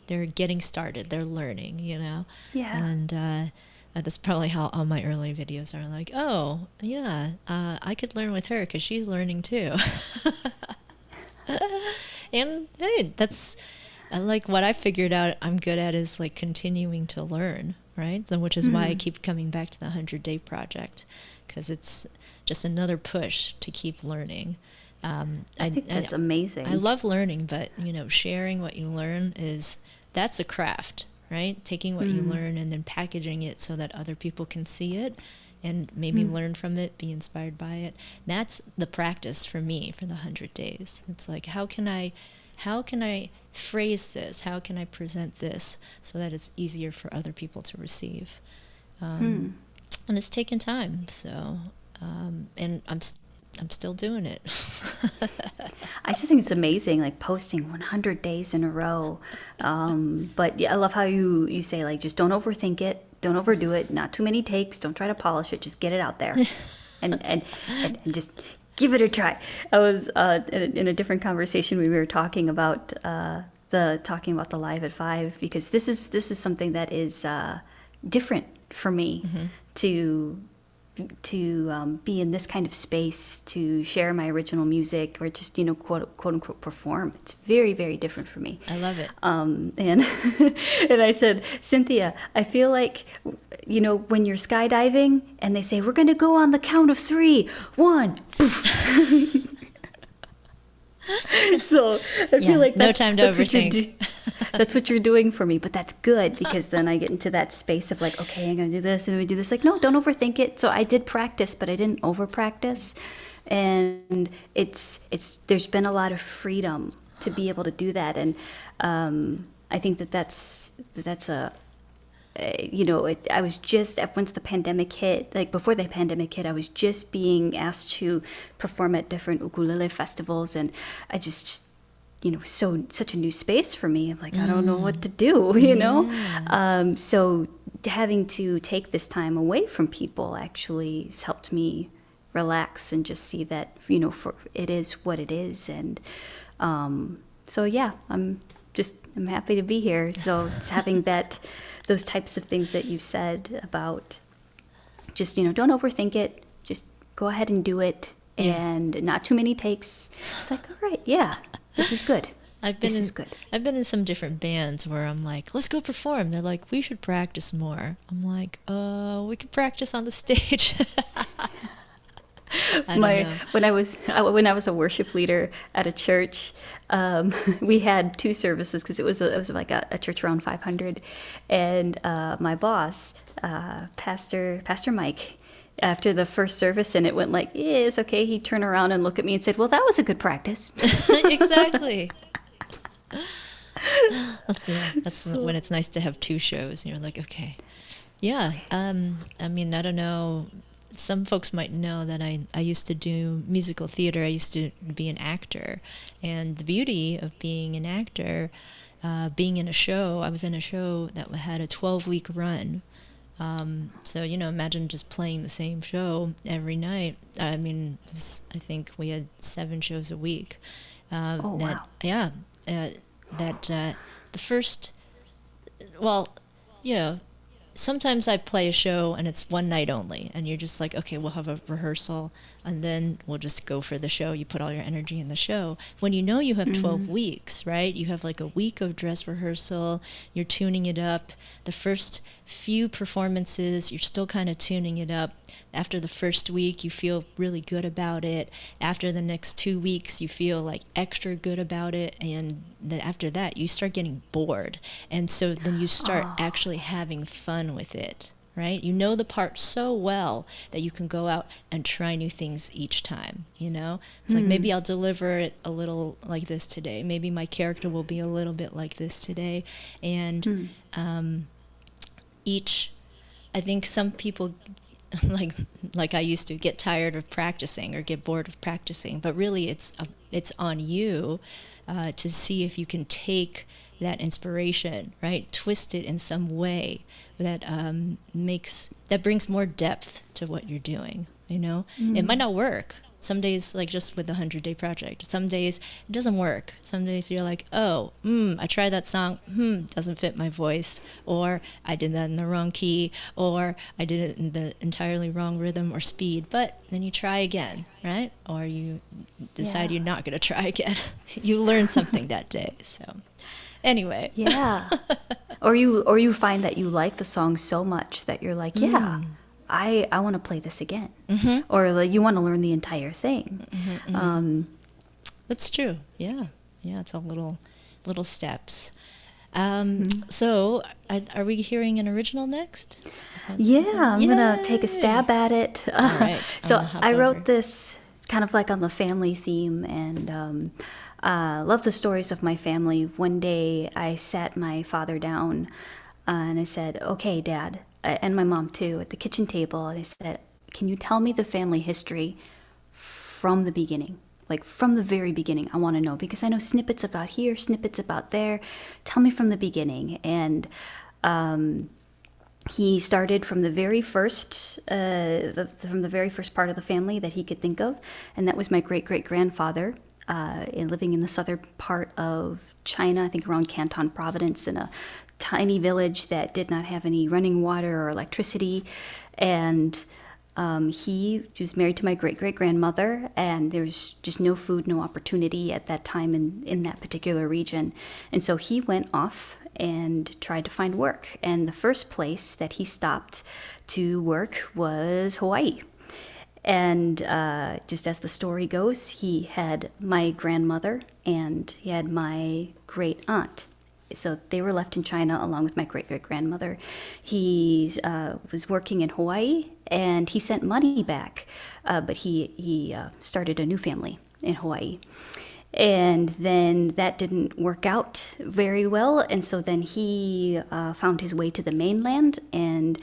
they're getting started, they're learning, Yeah. and that's probably how all my early videos are, like, oh yeah, I could learn with her because she's learning too. And hey, that's like what I figured out I'm good at is like continuing to learn, right? So, which is why I keep coming back to the 100-day project, because it's just another push to keep learning. I think that's amazing. I love learning, but sharing what you learn that's a craft, right? Taking what you learn and then packaging it so that other people can see it and maybe learn from it, be inspired by it. That's the practice for me for the 100 days. It's like, how can I phrase this? How can I present this so that it's easier for other people to receive? And it's taken time. So, and I'm still doing it. I just think it's amazing, like posting 100 days in a row. But yeah, I love how you say, like, just don't overthink it, don't overdo it, not too many takes, don't try to polish it, just get it out there, and just give it a try. I was in a different conversation, we were talking about the Live at 5, because this is something that is different for me to be in this kind of space, to share my original music, or just quote unquote perform. It's very, very different for me. I love it. And and I said, Cynthia, I feel like when you're skydiving and they say we're going to go on the count of 3, 1, poof. So I feel like no time to overthink. That's what you're doing for me, but that's good, because then I get into that space of like, okay, I'm gonna do this, and we do this. Like, no, don't overthink it. So I did practice, but I didn't over practice, and there's been a lot of freedom to be able to do that, and I think that's I was just, once the pandemic hit, like before the pandemic hit, I was just being asked to perform at different ukulele festivals, and I just, such a new space for me. I'm like, I don't know what to do, so having to take this time away from people actually has helped me relax and just see that, for it is what it is. And so yeah, I'm happy to be here. So it's having those types of things that you said about just, don't overthink it, just go ahead and do it, and not too many takes. It's like, all right, yeah, this is good. I've been in some different bands where I'm like, let's go perform. They're like, we should practice more. I'm like, we could practice on the stage. When I was a worship leader at a church, we had 2 services, because it was like a church around 500, and my boss, Pastor Mike, after the first service and it went like, it's okay, he'd turn around and look at me and said, well, that was a good practice. Exactly. That's when it's nice to have 2 shows and you're like, okay. Yeah. I mean, I don't know. Some folks might know that I used to do musical theater. I used to be an actor. And the beauty of being an actor, being in a show, I was in a show that had a 12-week run. So, imagine just playing the same show every night. I mean, I think we had 7 shows a week. Wow. Yeah. The first, well, sometimes I play a show and it's one night only, and you're just like, okay, we'll have a rehearsal and then we'll just go for the show. You put all your energy in the show. When you have 12 weeks, right? You have like a week of dress rehearsal, you're tuning it up. The first few performances, you're still kind of tuning it up. After the first week, you feel really good about it. After the next 2 weeks, you feel like extra good about it. And then after that, you start getting bored. And so then you start actually having fun with it, right? You know the part so well that you can go out and try new things each time, It's like, maybe I'll deliver it a little like this today. Maybe my character will be a little bit like this today. And I think some people like like I used to get tired of practicing or get bored of practicing, but really it's on you to see if you can take that inspiration, right? Twist it in some way that that brings more depth to what you're doing. You know, it might not work. Some days, like just with the 100-day project, some days it doesn't work. Some days you're like, oh, I tried that song, doesn't fit my voice, or I did that in the wrong key, or I did it in the entirely wrong rhythm or speed. But then you try again, right? Or you decide you're not going to try again. You learn something that day. So anyway. Yeah. Or you find that you like the song so much that you're like, yeah, I want to play this again. Or like you want to learn the entire thing. That's true. Yeah. Yeah, it's all little steps. So are we hearing an original next? Yeah, I'm going to take a stab at it. All right. So I wrote this kind of like on the family theme, and love the stories of my family. One day I sat my father down and I said, okay, Dad, and my mom too, at the kitchen table, and I said, can you tell me the family history from the beginning? Like from the very beginning, I want to know, because I know snippets about here, snippets about there. Tell me from the beginning. And he started from the very first, from the very first part of the family that he could think of, and that was my great-great-grandfather, living in the southern part of China, I think around Canton Providence, in a tiny village that did not have any running water or electricity. And he was married to my great-great-grandmother, and there's just no food, no opportunity at that time in that particular region. And so he went off and tried to find work. And the first place that he stopped to work was Hawaii. And just as the story goes, he had my grandmother and he had my great aunt. So they were left in China along with my great-great-grandmother. He was working in Hawaii, and he sent money back, but he started a new family in Hawaii. And then that didn't work out very well, and so then he found his way to the mainland and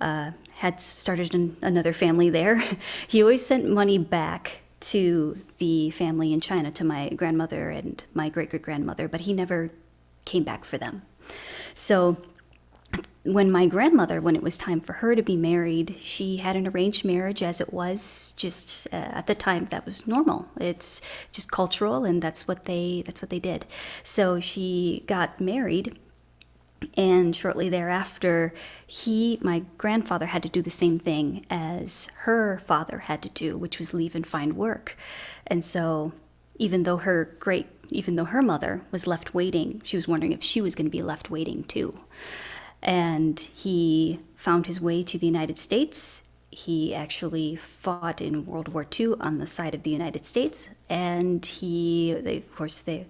had started another family there. He always sent money back to the family in China, to my grandmother and my great-great-grandmother, but he never came back for them. So when my grandmother, when it was time for her to be married, she had an arranged marriage, as it was just at the time. That was normal. It's just cultural, and that's what they did. So she got married, and shortly thereafter, my grandfather had to do the same thing as her father had to do, which was leave and find work. And so even though her mother was left waiting, she was wondering if she was going to be left waiting too. And he found his way to the United States. He actually fought in World War II on the side of the United States, and they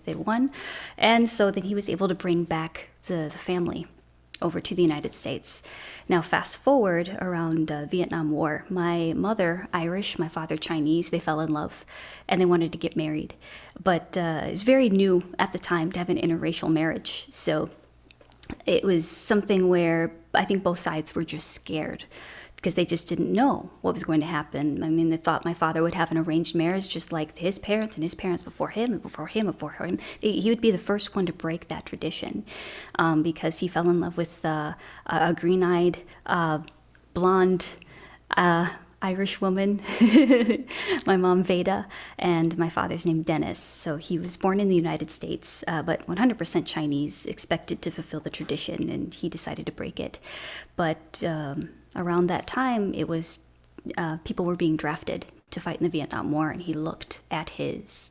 won. And so then he was able to bring back the family over to the United States. Now, fast forward around Vietnam War, my mother, Irish, my father, Chinese, they fell in love and they wanted to get married. But it was very new at the time to have an interracial marriage. So it was something where I think both sides were just scared because they just didn't know what was going to happen. I mean, they thought my father would have an arranged marriage just like his parents and his parents before him and before him and before him. He would be the first one to break that tradition because he fell in love with a green-eyed, blonde Irish woman, my mom Veda, and my father's name Dennis. So he was born in the United States, but 100% Chinese, expected to fulfill the tradition, and he decided to break it. But around that time, it was people were being drafted to fight in the Vietnam War, and he looked at his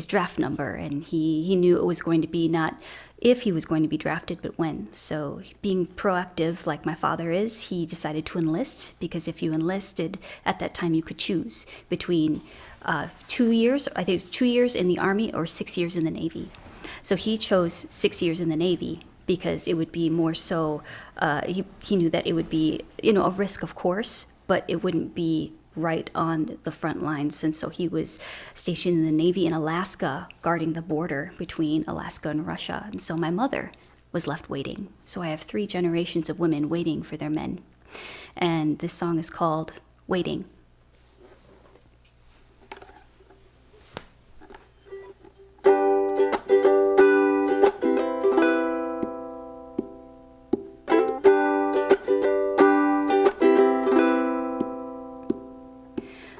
draft number, and he knew it was going to be not if he was going to be drafted, but when. So being proactive like my father is, he decided to enlist, because if you enlisted at that time, you could choose between 2 years, I think it was 2 years in the Army or 6 years in the Navy. So he chose 6 years in the Navy because it would be more so, he knew that it would be, a risk, of course, but it wouldn't be right on the front lines. And so he was stationed in the Navy in Alaska, guarding the border between Alaska and Russia. And so my mother was left waiting. So I have 3 generations of women waiting for their men. And this song is called Waiting.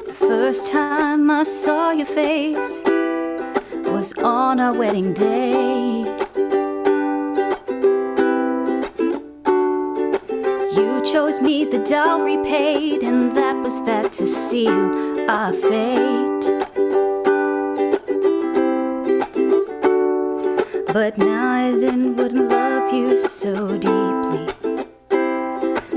The first time I saw your face was on our wedding day. You chose me, the dowry paid, and that was that to seal our fate. But now I wouldn't love you so deeply.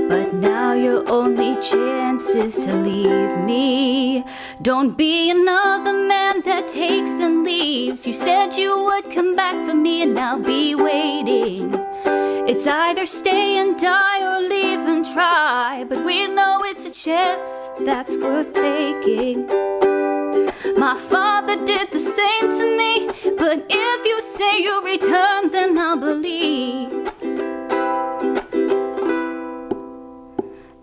But now your only chance is to leave me. Don't be another man that takes and leaves. You said you would come back for me, and I'll be waiting. It's either stay and die or leave and try. But we know it's a chance that's worth taking. My father did the same to me. But if you say you'll return, then I'll believe.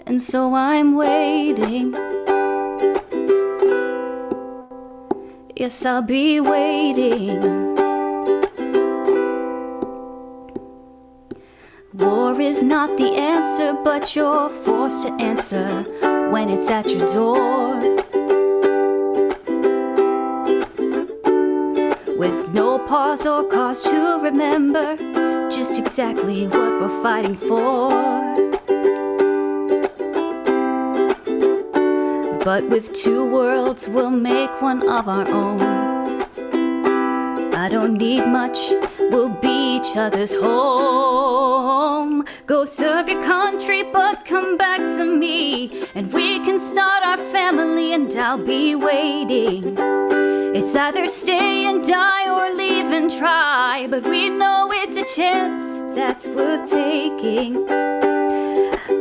And so I'm waiting. Yes, I'll be waiting. War is not the answer, but you're forced to answer when it's at your door. With no pause or cause to remember just exactly what we're fighting for. But with two worlds, we'll make one of our own. I don't need much, we'll be each other's home. Go serve your country, but come back to me, and we can start our family, and I'll be waiting. It's either stay and die or leave and try, but we know it's a chance that's worth taking.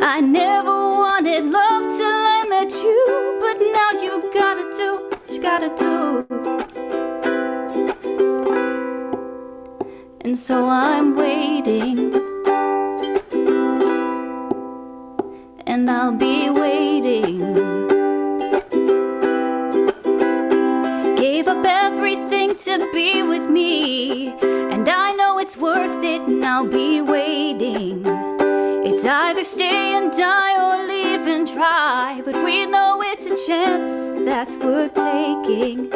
I never wanted love till I met you, but now you gotta do what you gotta do. And so I'm waiting, and I'll be waiting. Gave up everything to be with me, and I know it's worth it, and I'll be waiting. It's either stay and die or leave and try, but we know it's a chance that's worth taking.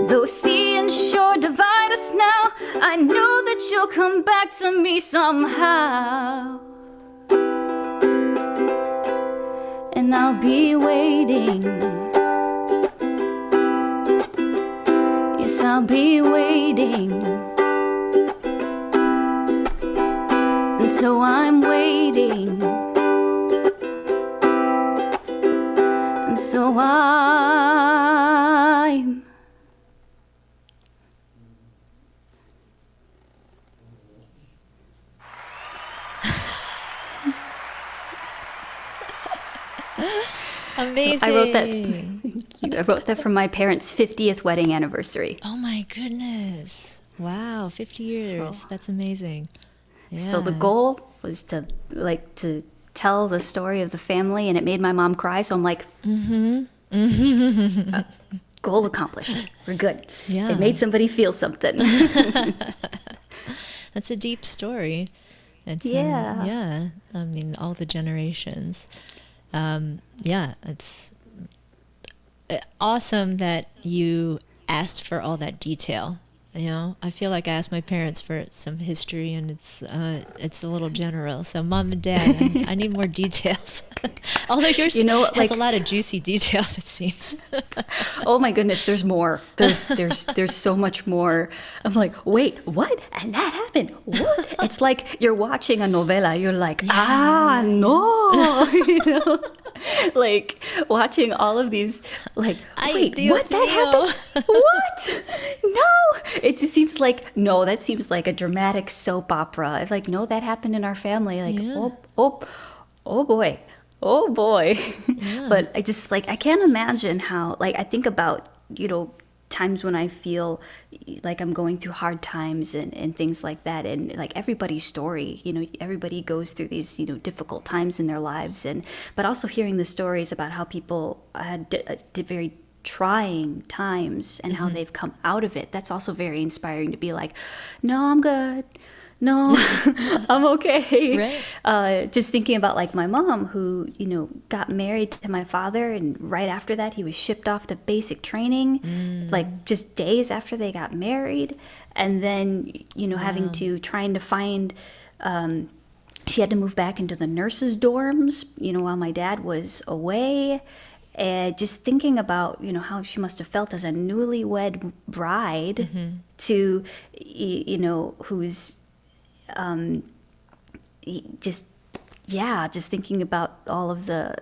Though sea and shore divide us now, I know that you'll come back to me somehow. And I'll be waiting. Yes, I'll be waiting. And so I'm waiting. And so I'm Amazing. I wrote that for my parents' 50th wedding anniversary. Oh my goodness. Wow, 50 years. That's amazing. Yeah. So the goal was to tell the story of the family, and it made my mom cry. So I'm like, goal accomplished. We're good. Yeah. It made somebody feel something. That's a deep story. It's, Yeah. yeah. I mean, all the generations. Yeah, it's awesome that you asked for all that detail. You know, I feel like I asked my parents for some history, and it's a little general. So, Mom and Dad, I need more details. Although yours has a lot of juicy details, it seems. Oh my goodness, there's more. There's so much more. I'm like, wait, what? And that happened. What? It's like you're watching a novela. You're like, no, like watching all of these. Like, wait, what? That happened? What? No. It just seems like, no, that seems like a dramatic soap opera. Like, no, that happened in our family. Like, oh boy. Yeah. But I just, like, I can't imagine how, like, I think about, times when I feel like I'm going through hard times and things like that. And like everybody's story, everybody goes through these, difficult times in their lives. But also hearing the stories about how people had did very trying times and how they've come out of it. That's also very inspiring to be like, no, I'm good. No, I'm okay. Right. Just thinking about like my mom who, got married to my father, and right after that he was shipped off to basic training, like just days after they got married. And then, having to trying to find, she had to move back into the nurses' dorms, while my dad was away. And just thinking about, how she must have felt as a newlywed bride to, who's just thinking about all of the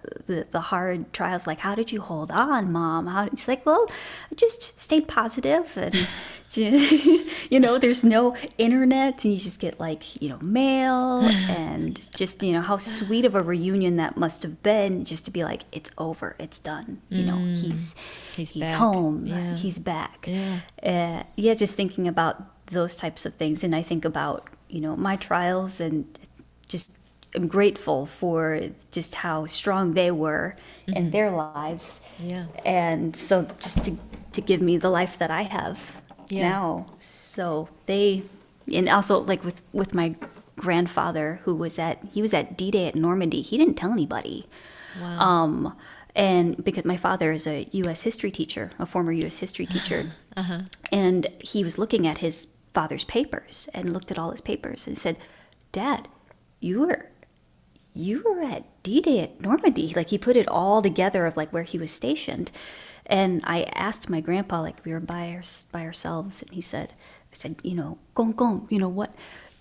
hard trials. Like, how did you hold on, Mom? She's like, well, I just stayed positive, and there's no internet, and you just get like, mail, and just, how sweet of a reunion that must have been, just to be like, it's over, it's done. He's back. Home, Yeah. he's back. Yeah. Just thinking about those types of things, and I think about, my trials, and just I'm grateful for just how strong they were in their lives. Yeah. And so just to give me the life that I have now. So and also like with my grandfather who was at D-Day at Normandy, he didn't tell anybody. Wow. And because my father is a U.S. history teacher, a former U.S. history teacher, and he was looking at his father's papers and looked at all his papers and said, Dad, you were at D-Day at Normandy. Like, he put it all together of like where he was stationed. And I asked my grandpa, like, we were by ourselves, and I said, Gong, what?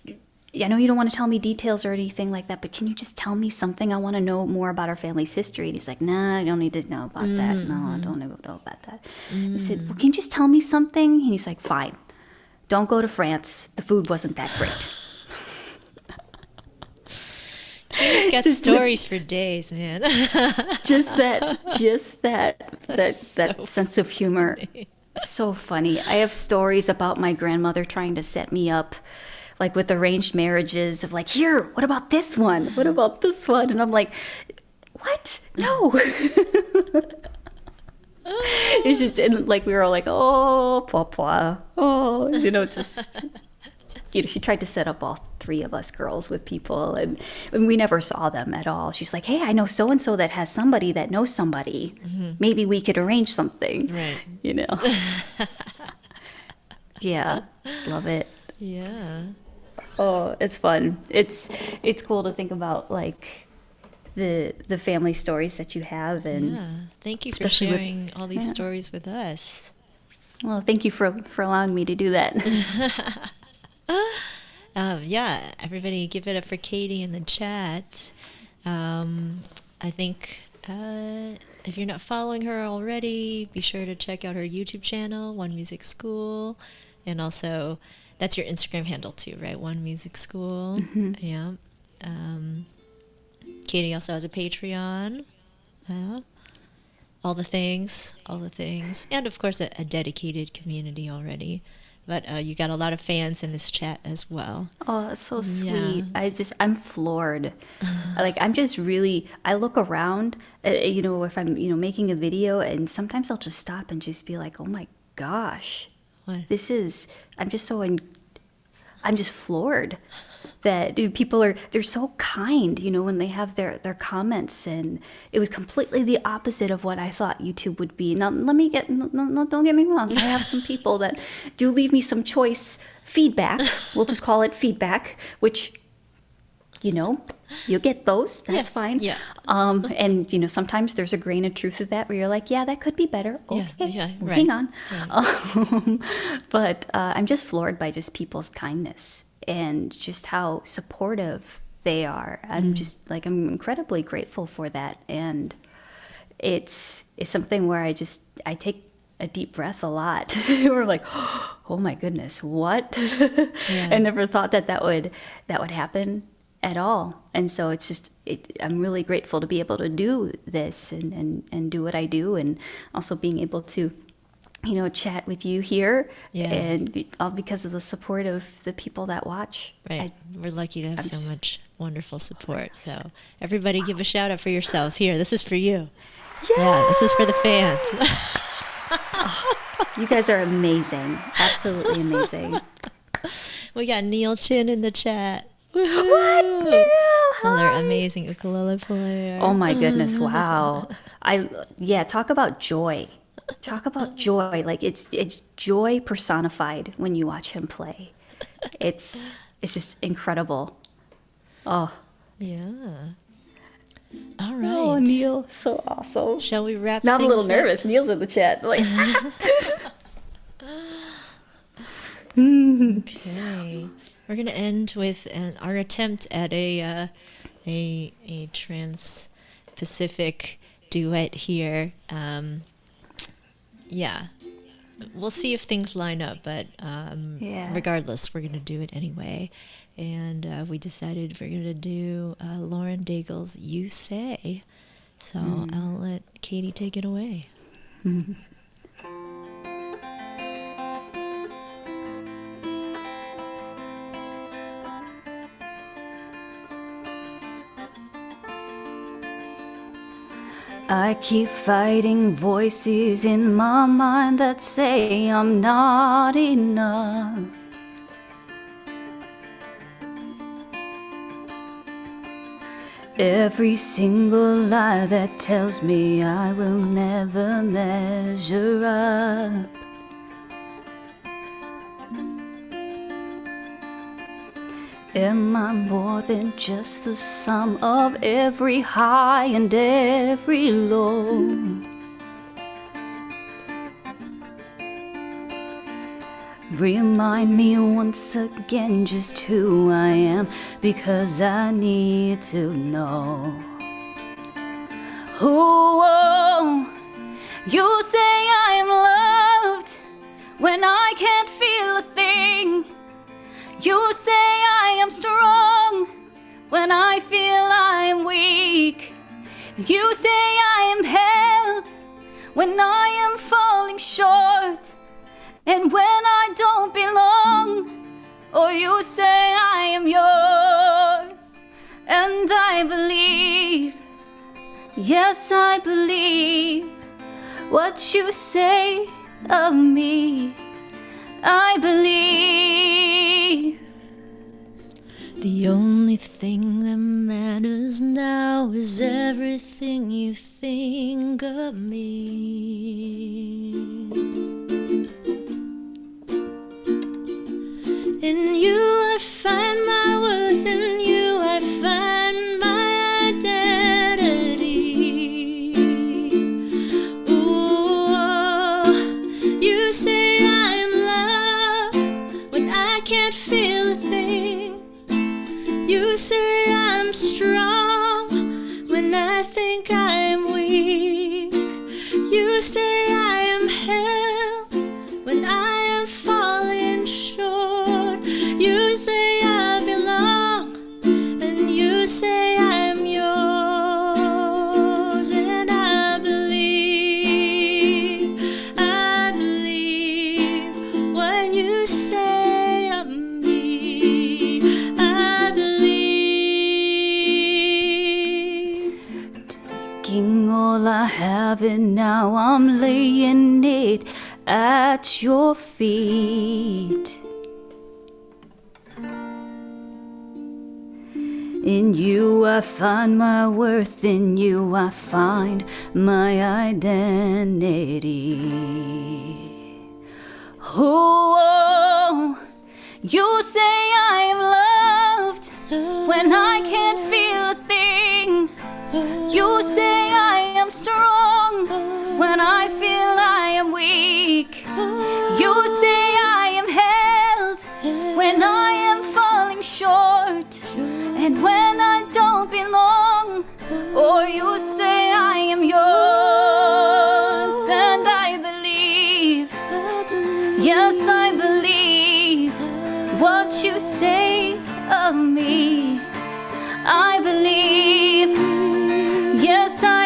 I know you don't want to tell me details or anything like that, but can you just tell me something? I want to know more about our family's history. And he's like, nah, I don't need to know about that. No, I don't know about that. I said, well, can you just tell me something? And he's like, fine. Don't go to France. The food wasn't that great. Katie's got stories for days, man. just that sense of humor. So funny. I have stories about my grandmother trying to set me up, like with arranged marriages, of like, here, what about this one? What about this one? And I'm like, what? No. It's just, and like we were all like, oh, papa, oh, just, she tried to set up all three of us girls with people, and we never saw them at all. She's like, hey, I know so and so that has somebody that knows somebody. Maybe we could arrange something. Right. Yeah, just love it. Yeah. Oh, it's fun. It's cool to think about like the family stories that you have, and thank you for sharing all these stories with us. Well, thank you for allowing me to do that. Everybody give it up for Katie in the chat. I think if you're not following her already, be sure to check out her YouTube channel, One Music School, and also that's your Instagram handle too, right? One Music School. Mm-hmm. Yeah. Katie also has a Patreon. All the things, and of course a dedicated community already. But you got a lot of fans in this chat as well. Oh, that's so sweet. I'm floored. Like, I look around, if I'm, making a video, and sometimes I'll just stop and just be like, oh my gosh, What? I'm just floored that people they're so kind, when they have their comments, and it was completely the opposite of what I thought YouTube would be. Now, don't get me wrong. I have some people that do leave me some choice feedback. We'll just call it feedback, which, you get those. That's Yes. fine. Yeah. And, sometimes there's a grain of truth of that where you're like, yeah, that could be better. Okay, moving on. Right. But I'm just floored by just people's kindness and just how supportive they are. I'm I'm incredibly grateful for that. And it's something where I take a deep breath a lot. We're like, oh my goodness, what? Yeah. I never thought that would happen at all. And so I'm really grateful to be able to do this and do what I do, and also being able to chat with you here, Yeah. and all because of the support of the people that watch. Right. We're lucky to have so much wonderful support. So everybody give a shout out for yourselves. Here, this is for you. Yeah, this is for the fans. You guys are amazing. Absolutely amazing. We got Neil Chin in the chat. What? Neil, Another hi. amazing ukulele player. Oh my goodness, wow. Talk about joy. Talk about joy. Like it's joy personified when you watch him play. It's just incredible. Oh. Yeah. All right. Oh, Neil, so awesome. Shall we wrap Now I'm a things little up? nervous. Neil's in the chat. Like Okay. We're going to end with our attempt at a trans-Pacific duet here. Yeah. We'll see if things line up, but regardless, we're going to do it anyway. And we decided we're going to do Lauren Daigle's You Say. So I'll let Katie take it away. I keep fighting voices in my mind that say I'm not enough. Every single lie that tells me I will never measure up. Am I more than just the sum of every high and every low? Remind me once again just who I am, because I need to know. Oh, you say I am loved when I can't feel a thing. You say I am strong when I feel I am weak. You say I am held when I am falling short and when I don't belong. Or you say I am yours, and I believe, yes I believe what you say of me. I believe. The only thing that matters now is everything you think of me. In you I find my worth, in you I find my identity. Ooh, you say I am loved when I can't feel a thing. You say I'm strong when I think I am weak. You say I am held when I am falling short. You say I belong, and you say I'm yours. And I believe what you say of me. I believe. Taking all I have and now I'm laying it at your feet. In you I find my worth, in you I find my identity. Oh, you say I am loved when I can't feel a thing. You say I am strong when I feel I am weak. You say I am held when I am falling short and when I don't belong. Or you say I am yours, and I believe, yes I believe what you say of me. I believe, yes I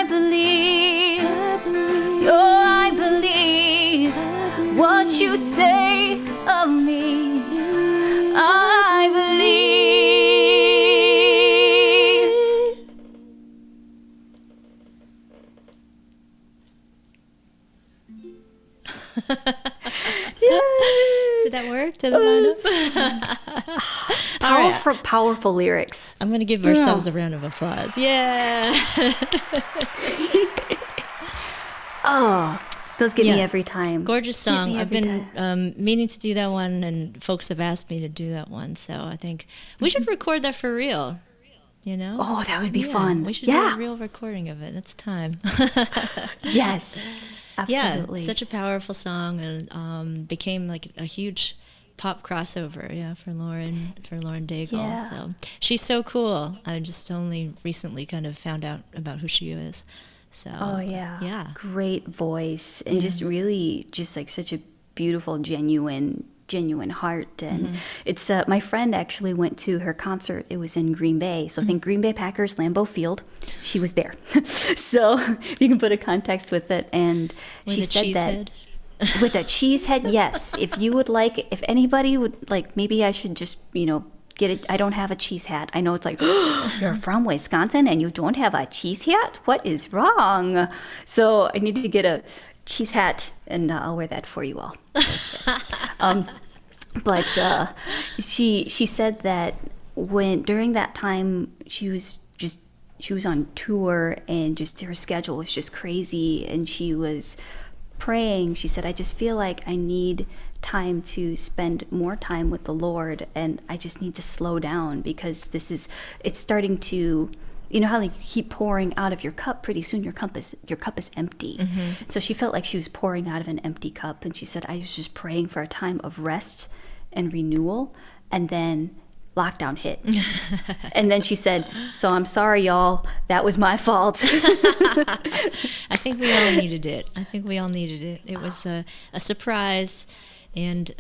Did that work? Did it line up? Powerful lyrics. I'm going to give ourselves a round of applause. Yeah. Oh, those get me every time. Gorgeous song. I've been meaning to do that one, and folks have asked me to do that one. So I think we should record that for real. You know? Oh, that would be fun. We should do a real recording of it. That's time. Yes, absolutely. Yeah, such a powerful song, and became like a huge pop crossover. Yeah, for Lauren Daigle. Yeah. So she's so cool. I just only recently kind of found out about who she is. So. Oh yeah. Great voice, and just really just like such a beautiful, genuine heart. And it's my friend actually went to her concert. It was in Green Bay, so think Green Bay Packers, Lambeau Field. She was there. So you can put a context with it. And with she said that head? With a cheese head, yes. If anybody would like, maybe I should just get it. I don't have a cheese hat. I know it's like, you're from Wisconsin and you don't have a cheese hat? What is wrong? So I need to get a cheese hat, and I'll wear that for you all. But she said that during that time she was on tour, and just her schedule was just crazy, and she was praying. She said, I just feel like I need time to spend more time with the Lord, and I just need to slow down, because it's starting to, how like you keep pouring out of your cup, pretty soon your cup is empty. So she felt like she was pouring out of an empty cup, and she said, I was just praying for a time of rest and renewal, and then lockdown hit. And then she said, so I'm sorry, y'all, that was my fault. I think we all needed it. It was a surprise, and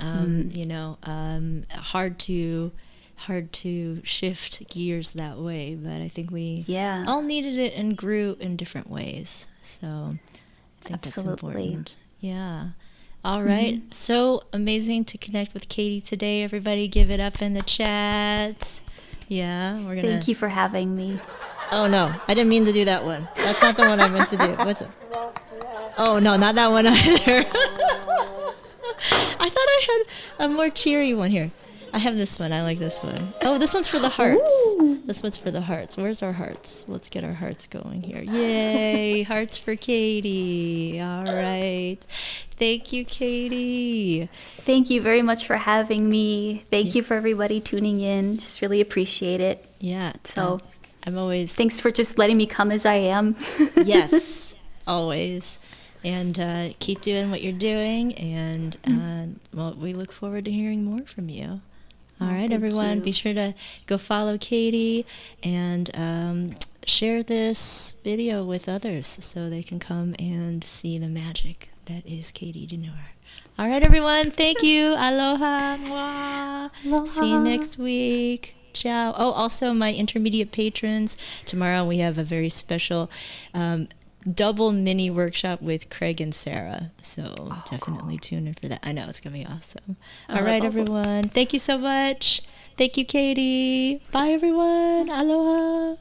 hard to shift gears that way, but I think we all needed it and grew in different ways. So I think that's important. Yeah. All right. So amazing to connect with Katie today. Everybody give it up in the chat. Yeah, we're gonna. Thank you for having me. Oh no, I didn't mean to do that one. That's not the one I meant to do. What's it? Oh no, not that one either. I thought I had a more cheery one here. I have this one. I like this one. Oh, this one's for the hearts. Ooh. This one's for the hearts. Where's our hearts? Let's get our hearts going here. Yay, hearts for Katie. All right. Thank you, Katie. Thank you very much for having me. Thank you for everybody tuning in. Just really appreciate it. Yeah. So I'm always... Thanks for just letting me come as I am. Yes, always. And keep doing what you're doing. And we look forward to hearing more from you. All right, everyone, be sure to go follow Katie and share this video with others so they can come and see the magic that is Katie DeNure. All right, everyone, thank you. Aloha. Mwah. Aloha. See you next week. Ciao. Oh, also, my intermediate patrons, tomorrow we have a very special double mini workshop with Craig and Sarah, so definitely tune in for that. I know it's gonna be awesome. All right, everyone, thank you so much. Thank you, Katie. Bye, everyone. Aloha.